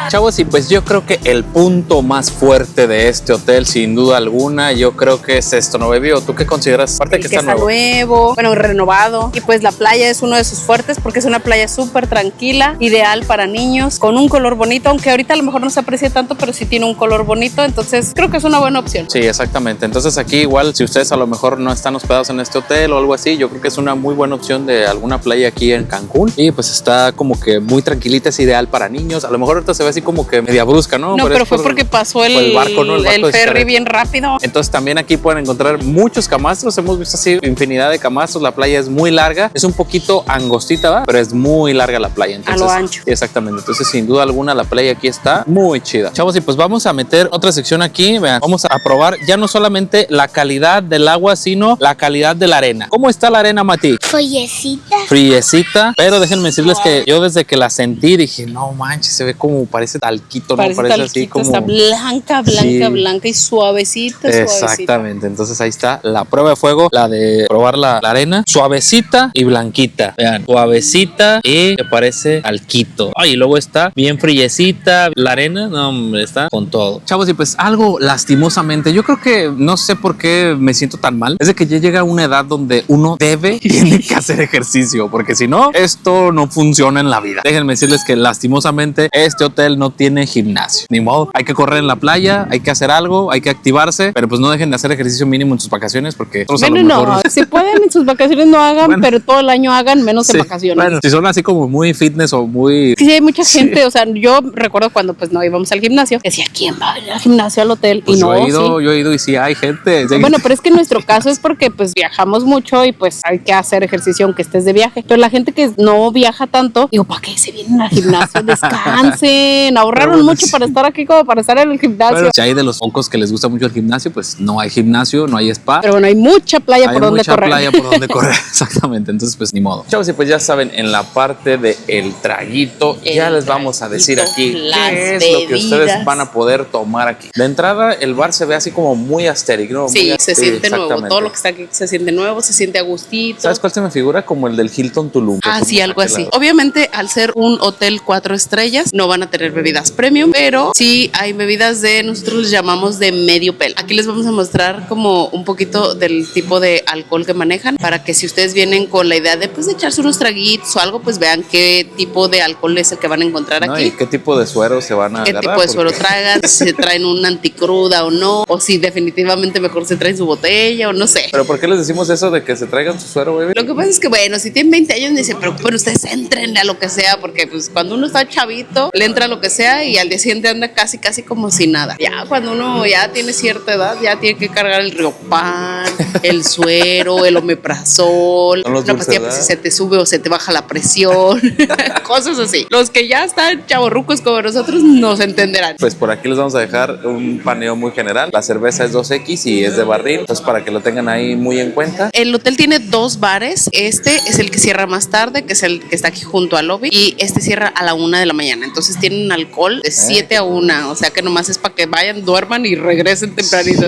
Chavos, y pues yo creo que el punto más fuerte de este hotel, sin duda alguna, yo creo que es esto, ¿no, baby? ¿O tú qué consideras? Aparte de que está nuevo, bueno, renovado. Y pues la playa es uno de sus fuertes porque es una playa súper tranquila, ideal para niños, con un color bonito, aunque ahorita a lo mejor no se aprecia tanto, pero sí tiene un color bonito, entonces creo que es una buena opción. Sí, exactamente. Entonces aquí igual, si ustedes a lo mejor no están hospedados en este hotel o algo así, yo creo que es una muy buena opción de alguna playa aquí en Cancún. Y pues está como que muy tranquilita, es ideal para niños. A lo mejor ahorita se ve así como que media brusca, ¿no? No, pero fue porque pasó el barco, ¿no? El ferry bien rápido. Entonces también aquí pueden encontrar muchos camastros. Hemos visto así infinidad de camastros. La playa es muy larga, es un poquito angostita, ¿va? Pero es muy larga la playa. Entonces, a lo ancho. Exactamente. Entonces, sin duda alguna, la playa aquí está muy chida. Chavos, y pues vamos a meter otra sección aquí. Vean, vamos a probar ya no solamente la calidad del agua, sino la calidad de la arena. ¿Cómo está la arena, Mati? Friecita. Friecita, pero déjenme decirles que yo desde que la sentí dije, no manches, se ve como parece talquito, ¿no? Parece talquito, así como... Está blanca y suavecita. Exactamente, entonces ahí está la prueba de fuego, la de probar la arena, suavecita y blanquita. Vean, suavecita y que parece talquito. Ay, y luego está bien friecita la arena, no hombre, está con todo. Chavos, y pues algo lastimosamente, yo creo que no sé por qué me siento tan mal, es de que ya llega una edad donde uno tiene que hacer ejercicio, porque si no, esto no funciona en la vida. Déjenme decirles que lastimosamente este hotel no tiene gimnasio. Ni modo, hay que correr en la playa, hay que hacer algo, hay que activarse, pero pues no dejen de hacer ejercicio mínimo en sus vacaciones porque nosotros a lo mejor... No, si pueden en sus vacaciones no hagan, bueno, pero todo el año hagan, menos en vacaciones. Bueno, si son así como muy fitness o muy... Sí, hay mucha gente, o sea, yo recuerdo cuando pues no íbamos al gimnasio, decía, ¿quién va a ir al gimnasio al hotel? Pues y no, yo he ido y sí hay gente. Bueno, pero es que en nuestro caso es porque pues viajamos mucho y pues hay que hacer ejercicio aunque estés de viaje. Pero la gente que no viaja tanto, digo, ¿para qué se vienen al gimnasio? Descansen, ahorraron bueno, mucho para estar aquí como para estar en el gimnasio. Bueno, si hay de los pocos que les gusta mucho el gimnasio, pues no hay gimnasio, no hay spa. Pero bueno, hay mucha playa por donde correr. Hay mucha playa por donde correr, exactamente. Entonces, pues ni modo. Chavos, y pues ya saben, en la parte del traguito, ya les vamos a decir aquí qué es lo que ustedes van a poder tomar aquí. De entrada, el bar se ve así como muy asteric, ¿no? Sí, se siente nuevo. Todo lo que está aquí se siente nuevo, se siente a gustito. ¿Sabes cuál se me figura? Como el del Hilton Tulum. Ah, sí, algo así. Obviamente, al ser un hotel 4 estrellas, no van a tener bebidas premium, pero sí hay bebidas nosotros les llamamos de medio pelo. Aquí les vamos a mostrar como un poquito del tipo de alcohol que manejan para que si ustedes vienen con la idea de pues echarse unos traguitos o algo, pues vean qué tipo de alcohol es el que van a encontrar aquí. ¿Y qué tipo de suero se van a agarrar? ¿Qué tipo de suero tragan? Si se traen una anticruda o no, o si definitivamente mejor se traen su botella o no sé. ¿Pero por qué les decimos eso de que se traigan su suero, baby? Lo que pasa es que bueno, si tienen 20 años ni se preocupen, ustedes entrenle a lo que sea, porque pues cuando uno está chavito, le entra a lo que sea y al día siguiente anda casi como si nada. Ya cuando uno ya tiene cierta edad, ya tiene que cargar el Riopan, el suero, el omeprazol, una pastilla pues si se te sube o se te baja la presión, cosas así. Los que ya están chavorrucos como nosotros nos entenderán. Pues por aquí les vamos a dejar un paneo muy general. La cerveza es 2X y es de barril, entonces para que lo tengan ahí muy en cuenta. El hotel tiene 2 bares. Este es el que cierra más tarde, que es el que está aquí junto al lobby, y este cierra a la 1 de la mañana. Entonces tienen alcohol de 7 a 1, o sea que nomás es para que vayan, duerman y regresen tempranito.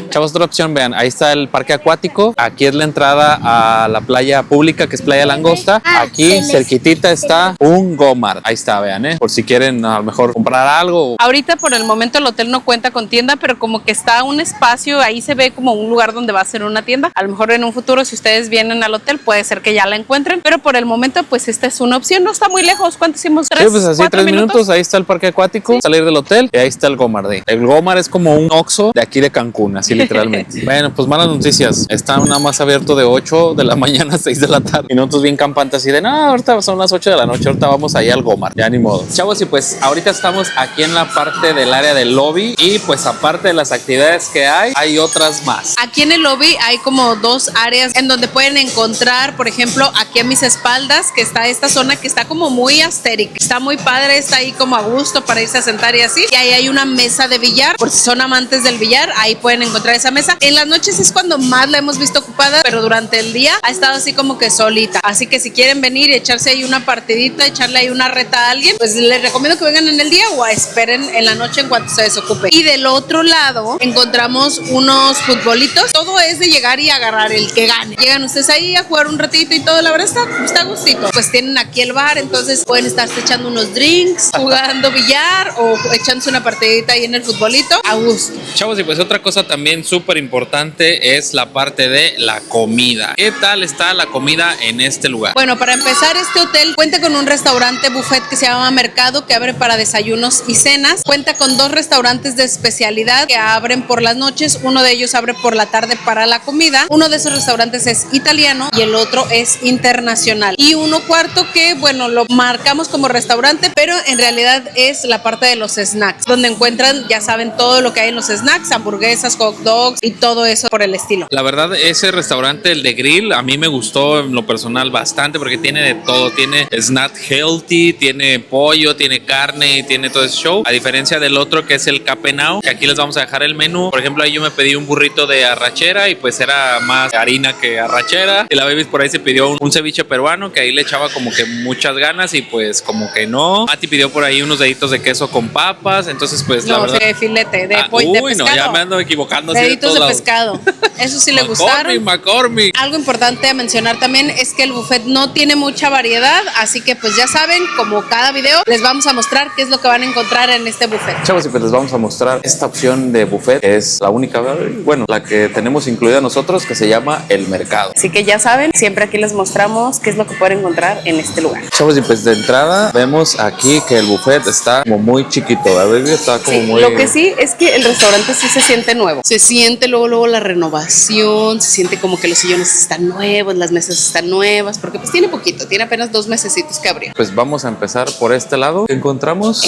Chavos, otra opción, vean, ahí está el parque acuático. Aquí es la entrada a la playa pública, que es Playa Langosta. Aquí cerquitita está un Gomar. Ahí está, vean, por si quieren a lo mejor comprar algo. Ahorita por el momento el hotel no cuenta con tienda, pero como que está un espacio, ahí se ve como un lugar donde va a ser una tienda. A lo mejor en un futuro, si ustedes vienen al hotel, puede ser que ya la encuentren, pero por el momento pues esta es una opción. No está muy lejos. ¿Cuánto hicimos? Sí, pues así 3 minutos. Ahí está el parque acuático, salir del hotel y ahí está el Gomar. El Gomar es como un Oxxo de aquí de Cancún, así literalmente. Bueno, pues malas noticias. Está nada más abierto de 8 de la mañana a 6 de la tarde. Y nosotros bien campantes así de, no, ahorita son las 8 de la noche, ahorita vamos ahí al Gomar. Ya ni modo. Chavos, y pues ahorita estamos aquí en la parte del área del lobby y pues aparte de las actividades que hay otras más. Aquí en el lobby hay como 2 áreas en donde pueden encontrar, por ejemplo, aquí a mis espaldas, que está esta zona que está como muy asteric. Está muy padre, está ahí como a gusto para irse a sentar y así. Y ahí hay una mesa de billar, por si son amantes del billar, ahí pueden encontrar esa mesa. En las noches es cuando más la hemos visto ocupada, pero durante el día ha estado así como que solita. Así que si quieren venir y echarse ahí una partidita, echarle ahí una reta a alguien, pues les recomiendo que vengan en el día o esperen en la noche en cuanto se desocupe. Y del otro lado encontramos unos futbolitos. Todo es de llegar y agarrar el que gane. Llegan ustedes ahí a jugar un ratito y todo, la verdad está gustito. Pues tienen aquí el bar, entonces pueden estarse echando unos drinks jugando billar o echándose una partidita ahí en el futbolito, a gusto. Chavos, y pues otra cosa también súper importante es la parte de la comida. ¿Qué tal está la comida en este lugar? Bueno, para empezar, este hotel cuenta con un restaurante buffet que se llama Mercado, que abre para desayunos y cenas. Cuenta con 2 restaurantes de especialidad que abren por las noches. Uno de ellos abre por la tarde para la comida. Uno de esos restaurantes es italiano y el otro es internacional. Y uno cuarto que, bueno, lo marcamos como restaurante, pero en realidad es la parte de los snacks, donde encuentran, ya saben, todo lo que hay en los snacks, hamburguesas, hot dogs y todo eso por el estilo. La verdad, ese restaurante, el de grill, a mí me gustó en lo personal bastante porque tiene de todo. Tiene snack healthy, tiene pollo, tiene carne y tiene todo ese show. A diferencia del otro que es el Capenao, que aquí les vamos a dejar el menú. Por ejemplo, ahí yo me pedí un burrito de arrachera y pues era más harina que arrachera. Y la Baby por ahí se pidió un ceviche peruano que ahí le echaba como que muchas ganas y pues como que no. Mati pidió por ahí unos deditos de queso con papas. Entonces pues la verdad... de filete, de pollo, de pescado. No, ya me ando equivocando. Deditos de pescado. Eso sí le gustaron. McCormick. Algo importante a mencionar también es que el buffet no tiene mucha variedad, así que pues ya saben, como cada video, les vamos a mostrar qué es lo que van a encontrar en este buffet. Chavos, y pues les vamos a mostrar esta opción de buffet. Es la única, bueno, la que tenemos incluida nosotros, que se llama El Mercado. Así que ya saben, siempre aquí les mostramos qué es lo que pueden encontrar en este lugar. Chavos, y pues de entrada vemos aquí que el buffet está como muy chiquito, ¿verdad? Está como sí, muy... Lo que sí es que el restaurante sí se siente nuevo. Se siente luego la renovación, se siente como que los sillones están nuevos, las mesas están nuevas, porque pues tiene poquito, tiene apenas 2 mesecitos que abrió. Pues vamos a empezar por este lado. Encontramos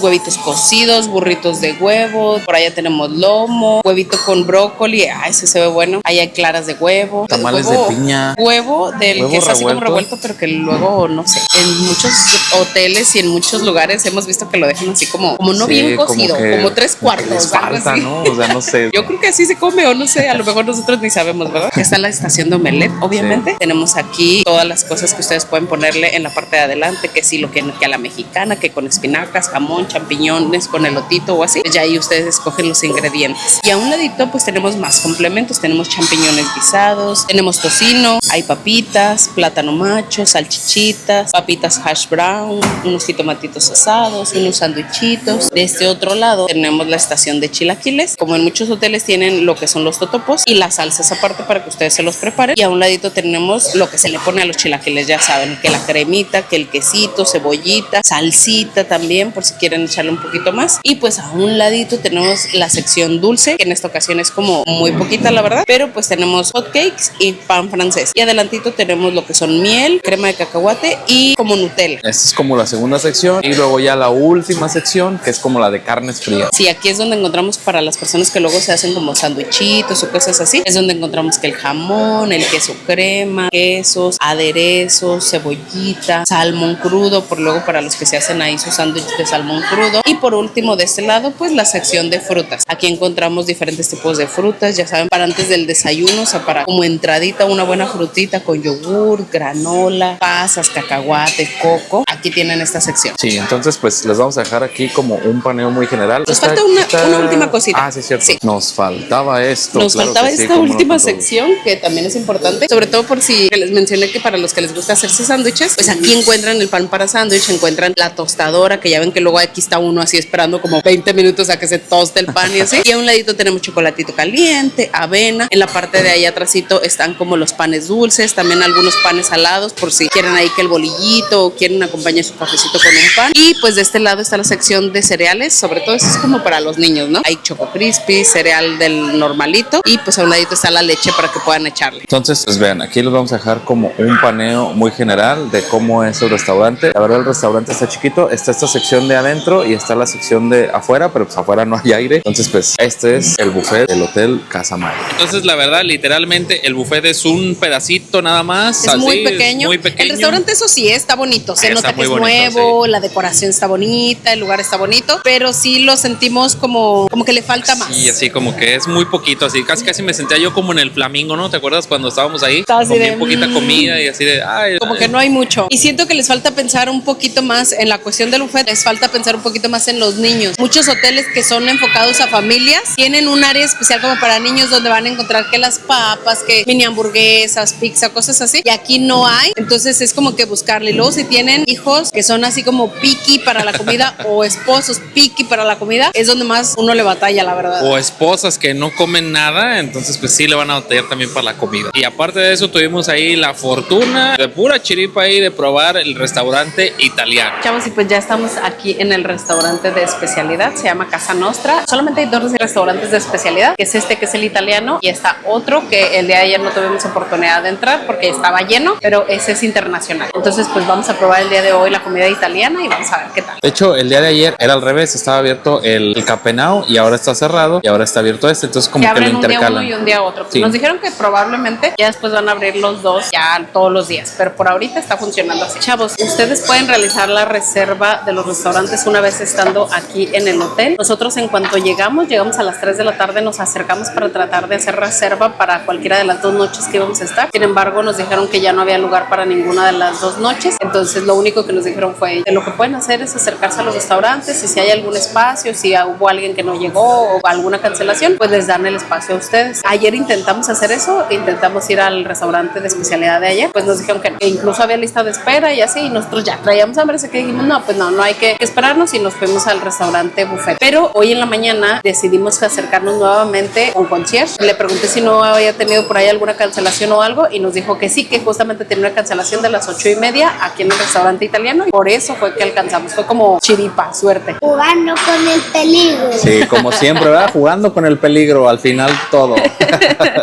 huevitos cocidos, burritos de huevo, por allá tenemos lomo, huevito con brócoli, ese se ve bueno. Ahí hay claras de huevo, tamales huevo, de piña, huevo del huevo que es así como revuelto. revuelto, pero que luego no sé, en muchos hoteles y en muchos lugares hemos visto que lo dejan así como no sí, bien cocido, como 3 cuartos, les falta, ¿no? O sea, no sé. Yo creo que así se come o no sé, a lo mejor nosotros ni sabemos, ¿verdad? Está la estación de omelette, obviamente. Sí. Tenemos aquí todas las cosas que ustedes pueden ponerle en la parte de adelante, que sí, lo que a la mexicana, que con espinacas, jamón, champiñones, con elotito o así. Pues ya ahí ustedes escogen los ingredientes. Y a un ladito pues tenemos más complementos, tenemos champiñones guisados, tenemos tocino, hay papitas, plátano macho, salchichitas, papitas hash brown, unos jitomatitos asados, unos sandwichitos. De este otro lado tenemos la estación de chilaquiles. Como en muchos hoteles tienen lo que son los totopos y las salsas aparte para que ustedes se los preparen. Y a un ladito tenemos lo que se le pone a los chilaquiles, ya saben, que la cremita, que el quesito, cebollita, salsita también, por si quieren echarle un poquito más. Y pues a un ladito tenemos la sección dulce, que en esta ocasión es como muy poquita, la verdad, pero pues tenemos hot cakes y pan francés. Y adelantito tenemos lo que son miel, crema de cacahuate y como Nutella. Esta es como la segunda sección y luego ya la última sección, que es como la de carnes frías. Sí, aquí es donde encontramos para las personas que luego se hacen como sándwichitos o cosas así. Es donde encontramos que el jamón, el queso crema, quesos, aderezos, cebollita, salmón crudo, por luego para los que se hacen ahí sus sándwiches de salmón crudo. Y por último de este lado pues la sección de frutas. Aquí encontramos diferentes tipos de frutas, ya saben, para antes del desayuno, o sea, para como entradita una buena frutita con yogur, granola, pasas, cacahuate, coco. Aquí tienen esta sección. Sí, entonces pues les vamos a dejar aquí como un paneo muy general. Nos falta una última cosita. Ah, sí, cierto. Sí. Nos faltaba esto. Nos faltaba esta última sección que también es importante, sobre todo por si les mencioné que para los que les gusta hacerse sándwiches, pues aquí encuentran el pan para sándwich, encuentran la tostadora, que ya ven que luego aquí está uno así esperando como 20 minutos a que se toste el pan y así. Y a un ladito tenemos chocolatito caliente, avena. En la parte de ahí atrásito están como los panes dulces, también algunos panes salados por si quieren ahí que el bolillito o quieren acompañar su cafecito con un pan. Y pues de este lado está la sección de cereales, sobre todo eso es como para los niños, ¿no? Hay Choco Crispy, cereal del normalito y pues a un ladito está la leche para que puedan echarle. Entonces, pues vean, aquí les vamos a dejar como un paneo muy general de cómo es el restaurante. La verdad el restaurante está chiquito, está esta sección de adentro y está la sección de afuera, pero pues afuera no hay aire. Entonces pues este es el buffet del Hotel Casa Maya. Entonces la verdad literalmente el buffet es un pedacito nada más. Es así, muy pequeño. Es muy pequeño. El restaurante eso sí está bonito, se nota que es bonito, nuevo, sí. La decoración está bonita, el lugar está bonito, pero sí lo sentimos como que le falta más. Sí, así como que es muy poquito, así casi me sentía yo como en el Flamingo, ¿no? ¿Te acuerdas cuando estábamos ahí? Estaba así con de, bien poquita comida y así de, ay, como que no hay mucho. Y siento que les falta pensar un poquito más en la cuestión del buffet, les falta pensar un poquito más en los niños. Muchos hoteles que son enfocados a familias tienen un área especial como para niños donde van a encontrar que las papas, que mini hamburguesas, pizza, cosas así. Y aquí no hay, entonces es como que buscarle. Y luego si tienen hijos que son así como picky para la comida o esposos picky para la comida, es donde más uno le batalla, la verdad. O esposas que no comen nada, entonces pues sí le van a batallar también para la comida. Y aparte de eso tuvimos ahí la fortuna de pura chiripa ahí de probar el restaurante italiano. Chavos, y pues ya estamos aquí en el restaurante de especialidad, se llama Casa Nostra. Solamente hay dos restaurantes de especialidad, que es este, que es el italiano, y está otro que el día de ayer no tuvimos oportunidad de entrar porque estaba lleno, pero ese es internacional. Entonces pues vamos a probar el día de hoy la comida italiana y vamos a ver qué tal. De hecho, el día de ayer era al revés, estaba abierto el Capenao y ahora está cerrado y ahora está abierto este, entonces como que lo intercalan. Un día uno y un día otro. Sí. Nos dijeron que probablemente ya después van a abrir los dos ya todos los días, pero por ahorita está funcionando así. Chavos, ustedes pueden realizar la reserva de los restaurantes una vez estando aquí en el hotel. Nosotros en cuanto llegamos a las 3 de la tarde, nos acercamos para tratar de hacer reserva para cualquiera de las 2 noches que íbamos a estar. Sin embargo, nos dijeron que ya no había lugar para ninguna de las 2 noches. Entonces, lo único que nos dijeron fue lo que pueden hacer es acercarse a los restaurantes y si hay algún espacio, si hubo alguien que no llegó o alguna cancelación, pues les dan el espacio a ustedes. Ayer intentamos hacer eso, intentamos ir al restaurante de especialidad de ayer, pues nos dijeron que incluso había lista de espera y así, y nosotros ya traíamos hambre, así que dijimos, no, pues no hay que esperarnos y nos fuimos al restaurante buffet. Pero hoy en la mañana decidimos acercarnos nuevamente con concierge. Le pregunté si no había tenido por ahí alguna cancelación o algo y nos dijo que sí, que justamente tenía una cancelación de las 8:30 aquí en el restaurante italiano y por eso fue que alcanzamos. Fue como chiripa, suerte. Jugando con el peligro. Sí, como siempre, ¿verdad? Jugando con el peligro, al final todo.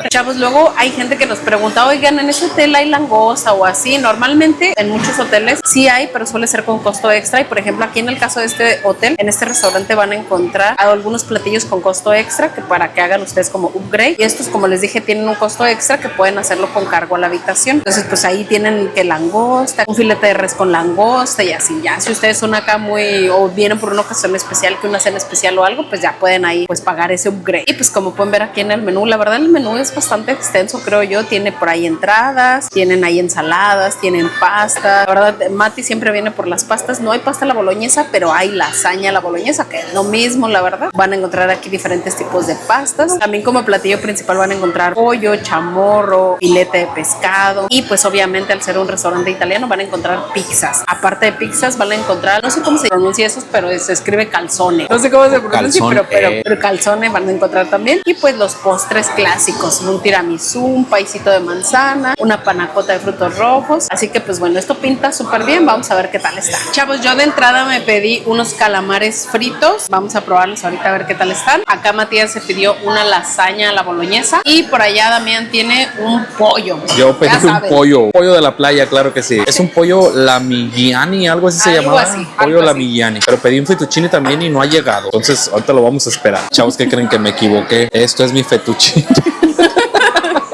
Chavos, luego hay gente que nos pregunta, oigan, ¿en ese hotel hay langosta o así? Normalmente en muchos hoteles sí hay, pero suele ser con costo extra. Y por ejemplo, aquí en el caso de este hotel, en este restaurante van a encontrar algunos platillos con costo extra que para que hagan ustedes como upgrade. Y estos, como les dije, tienen un costo extra que pueden hacerlo con cargo a la habitación. Entonces, pues ahí tienen que langosta, un filete de res con langosta y así. Ya si ustedes son acá o vienen por una ocasión especial, que una cena especial o algo, pues ya pueden ahí pues pagar ese upgrade. Y pues como pueden ver aquí en el menú, la verdad el menú es bastante extenso, creo yo. Tiene por ahí entradas, tienen ahí ensaladas, tienen pasta. La verdad, Mati siempre viene por las pastas. No hay pasta a la boloñesa, pero hay lasaña a la boloñesa, que es lo mismo, la verdad. Van a encontrar aquí diferentes tipos de pastas. También como platillo principal van a encontrar pollo, chamorro, filete de pescado. Y pues obviamente al ser un restaurante italiano van a encontrar pizzas. Aparte de pizzas van a encontrar, no sé cómo se pronuncia eso, pero se escribe calzone. No sé cómo se pronuncia, pero calzone van a encontrar también. Y pues los postres clásicos, un tiramisú, un paisito de manzana, una panacota de frutos rojos. Así que pues bueno, esto pinta súper bien. Vamos a ver qué tal está. Chavos, yo de entrada me pedí unos calamares fritos. Vamos a probarlos ahorita a ver qué tal están. Acá Matías se pidió una lasaña a la boloñesa y por allá Damián tiene un pollo. Yo pedí un pollo de la playa, claro que sí. Es un pollo Lamigiani, algo así se llamaba. Pollo Lamigiani. Pero pedí un fettuccine también y no ha llegado. Entonces ahorita lo vamos a esperar. Chavos, ¿qué creen? Que me equivoqué. Esto es mi fettuccine.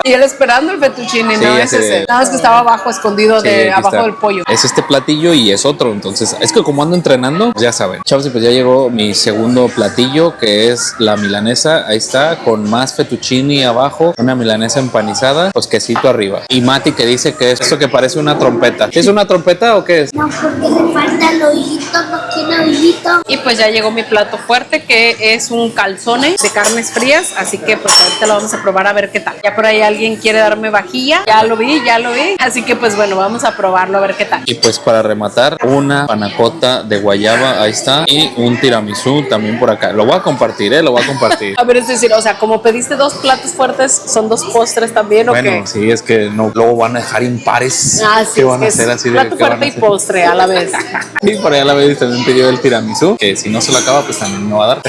Y él esperando el fettuccine, sí, no es ese. Nada más que estaba abajo, escondido abajo del pollo. Es este platillo y es otro. Entonces, es que como ando entrenando, pues ya saben. Chavos, y pues ya llegó mi segundo platillo, que es la milanesa. Ahí está, con más fettuccine abajo, una milanesa empanizada, pues quesito arriba. Y Mati que dice que es eso que parece una trompeta. ¿Es una trompeta o qué es? No, porque le falta el hoyito, no tiene hoyito. Y pues ya llegó mi plato fuerte, que es un calzone de carnes frías. Así que pues ahorita lo vamos a probar a ver qué tal. Ya por ahí alguien quiere darme vajilla, ya lo vi. Así que pues bueno, vamos a probarlo a ver qué tal. Y pues para rematar, una panacota de guayaba, ahí está, y un tiramisú también por acá. Lo voy a compartir, lo voy a compartir. A ver, es decir, o sea, como pediste 2 platos fuertes, ¿son 2 postres también o qué? Bueno, sí, es que no, luego van a dejar impares. Sí, ¿Qué van a hacer así de plato fuerte y postre a la vez. Y por allá a la vez también pidió el tiramisú, que si no se lo acaba, pues también me va a dar.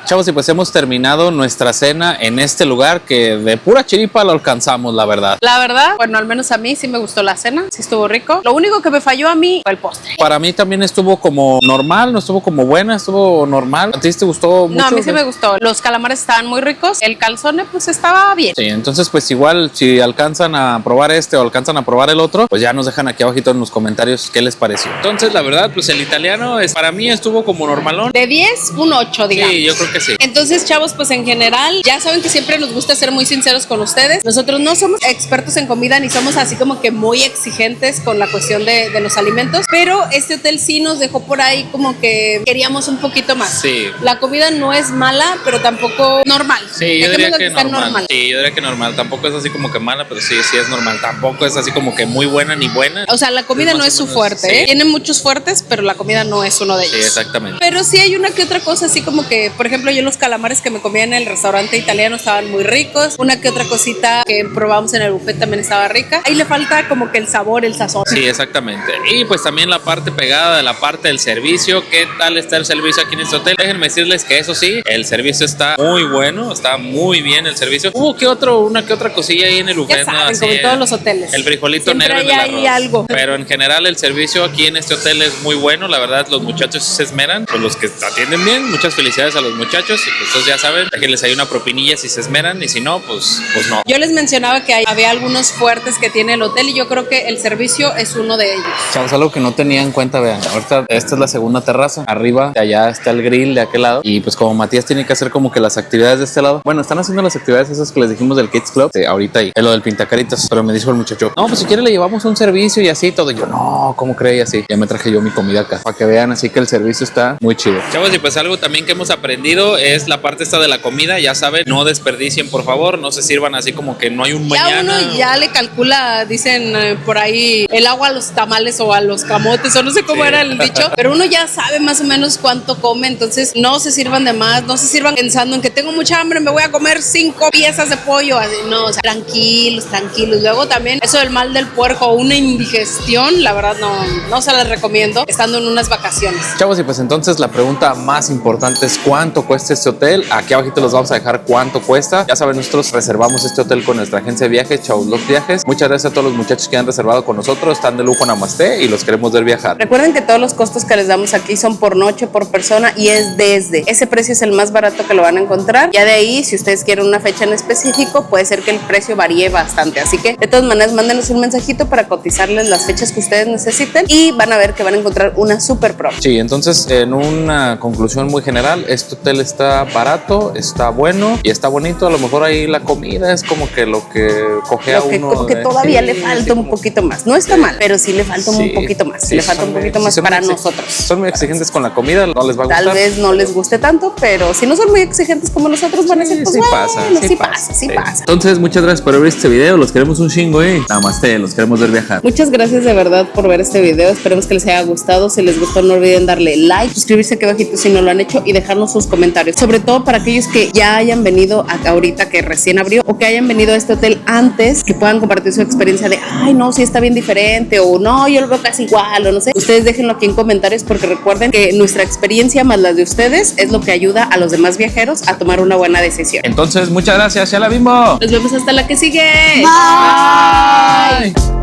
Chavos, y pues hemos terminado nuestra cena en este lugar que de pura chiripa lo alcanzamos, la verdad. La verdad, bueno, al menos a mí sí me gustó la cena, sí estuvo rico. Lo único que me falló a mí fue el postre. Para mí también estuvo como normal, no estuvo como buena, estuvo normal. ¿A ti te gustó mucho? No, a mí sí me gustó. Los calamares estaban muy ricos, el calzone pues estaba bien. Sí, entonces pues igual si alcanzan a probar este o alcanzan a probar el otro, pues ya nos dejan aquí abajito en los comentarios qué les pareció. Entonces la verdad, pues el italiano para mí estuvo como normalón. De 10, un 8, digamos. Sí, yo creo que sí. Entonces, chavos, pues en general, ya saben que siempre nos gusta ser muy sinceros con ustedes. Nosotros no somos expertos en comida ni somos así como que muy exigentes con la cuestión de los alimentos, pero este hotel sí nos dejó por ahí como que queríamos un poquito más. Sí. La comida no es mala, pero tampoco normal. Sí, yo diría que está normal. Sí, yo diría que normal. Tampoco es así como que mala, pero sí es normal. Tampoco es así como que muy buena ni buena. O sea, la comida no es su fuerte, sí. ¿eh? Tiene muchos fuertes, pero la comida no es uno de ellos. Sí, exactamente. Pero sí hay una que otra cosa así como que, por ejemplo, yo los calamares que me comía en el restaurante italiano estaban muy ricos. Una que otra cosita que probamos en el buffet también estaba rica. Ahí le falta como que el sabor, el sazón. Sí, exactamente. Y pues también la parte pegada de la parte del servicio. ¿Qué tal está el servicio aquí en este hotel? Déjenme decirles que eso sí, el servicio está muy bueno, está muy bien el servicio. Hubo una que otra cosilla ahí en el buffet, Ya saben, ¿no? Así, como en todos los hoteles. el frijolito Siempre negro en el hay arroz. algo. Pero en general el servicio aquí en este hotel es muy bueno. La verdad, los muchachos se esmeran. Pues los que atienden bien, muchas felicidades a los muchachos. Y pues ustedes ya saben, déjenles ahí una propinilla si se esmeran. Y si no, pues no. Yo les mencionaba que había algunos fuertes que tiene el hotel y yo creo que el servicio es uno de ellos. Chavos, algo que no tenía en cuenta, vean, ahorita esta es la segunda terraza, arriba de allá está el grill de aquel lado y pues como Matías tiene que hacer como que las actividades de este lado, bueno, están haciendo las actividades esas que les dijimos del Kids Club, ahorita ahí, es lo del pintacaritas, pero me dijo el muchacho, no, pues si quiere le llevamos un servicio y así todo, y yo, no, ¿cómo cree? Y así, ya me traje yo mi comida acá, para que vean así que el servicio está muy chido. Chavos, y pues algo también que hemos aprendido es la parte esta de la comida, ya saben, no desperdicien por favor, no se sirvan así como que no hay un mañana. Ya uno ya le calcula, dicen por ahí, el agua a los tamales o a los camotes, o no sé cómo era el dicho, pero uno ya sabe más o menos cuánto come, entonces no se sirvan de más, no se sirvan pensando en que tengo mucha hambre, me voy a comer 5 piezas de pollo, así, no, o sea, tranquilos. Luego también eso del mal del puerco o una indigestión, la verdad no se las recomiendo estando en unas vacaciones. Chavos, y pues entonces la pregunta más importante es ¿cuánto cuesta este hotel? Aquí abajito les vamos a dejar cuánto cuesta. Ya saben, nosotros reservamos este hotel con nuestra agencia de viajes, Chavos Love Viajes. Muchas gracias a todos los muchachos que han reservado con nosotros, están de lujo, namaste, y los queremos ver viajar. Recuerden que todos los costos que les damos aquí son por noche, por persona y es desde. Ese precio es el más barato que lo van a encontrar. Ya de ahí, si ustedes quieren una fecha en específico, puede ser que el precio varíe bastante. Así que de todas maneras, mándenos un mensajito para cotizarles las fechas que ustedes necesiten y van a ver que van a encontrar una super pro. Sí, entonces en una conclusión muy general, este hotel está barato, está bueno y está bonito. A lo mejor ahí la comida es como que lo que coge a uno. Como que todavía le falta un poquito más. No está mal, pero sí le falta un poquito más. Sí, le falta un poquito más para nosotros. Son muy exigentes con la comida, no les va a gustar. Tal vez no les guste tanto, pero si no son muy exigentes como nosotros, van a decir, pues sí bueno, sí pasa. Entonces, muchas gracias por ver este video. Los queremos un chingo, Namaste, los queremos ver viajar. Muchas gracias de verdad por ver este video. Esperemos que les haya gustado. Si les gustó, no olviden darle like, suscribirse aquí abajito si no lo han hecho y dejarnos sus comentarios. Sobre todo para aquellos que ya hayan venido ahorita que recién abrió o que hayan venido a este hotel antes, que puedan compartir su experiencia de, ay, no, sí está bien diferente o no, yo lo veo casi igual o no sé. Ustedes déjenlo aquí en comentarios porque recuerden que nuestra experiencia más la de ustedes es lo que ayuda a los demás viajeros a tomar una buena decisión. Entonces, muchas gracias. Ya la vimos. Nos vemos hasta la que sigue. Bye. Bye.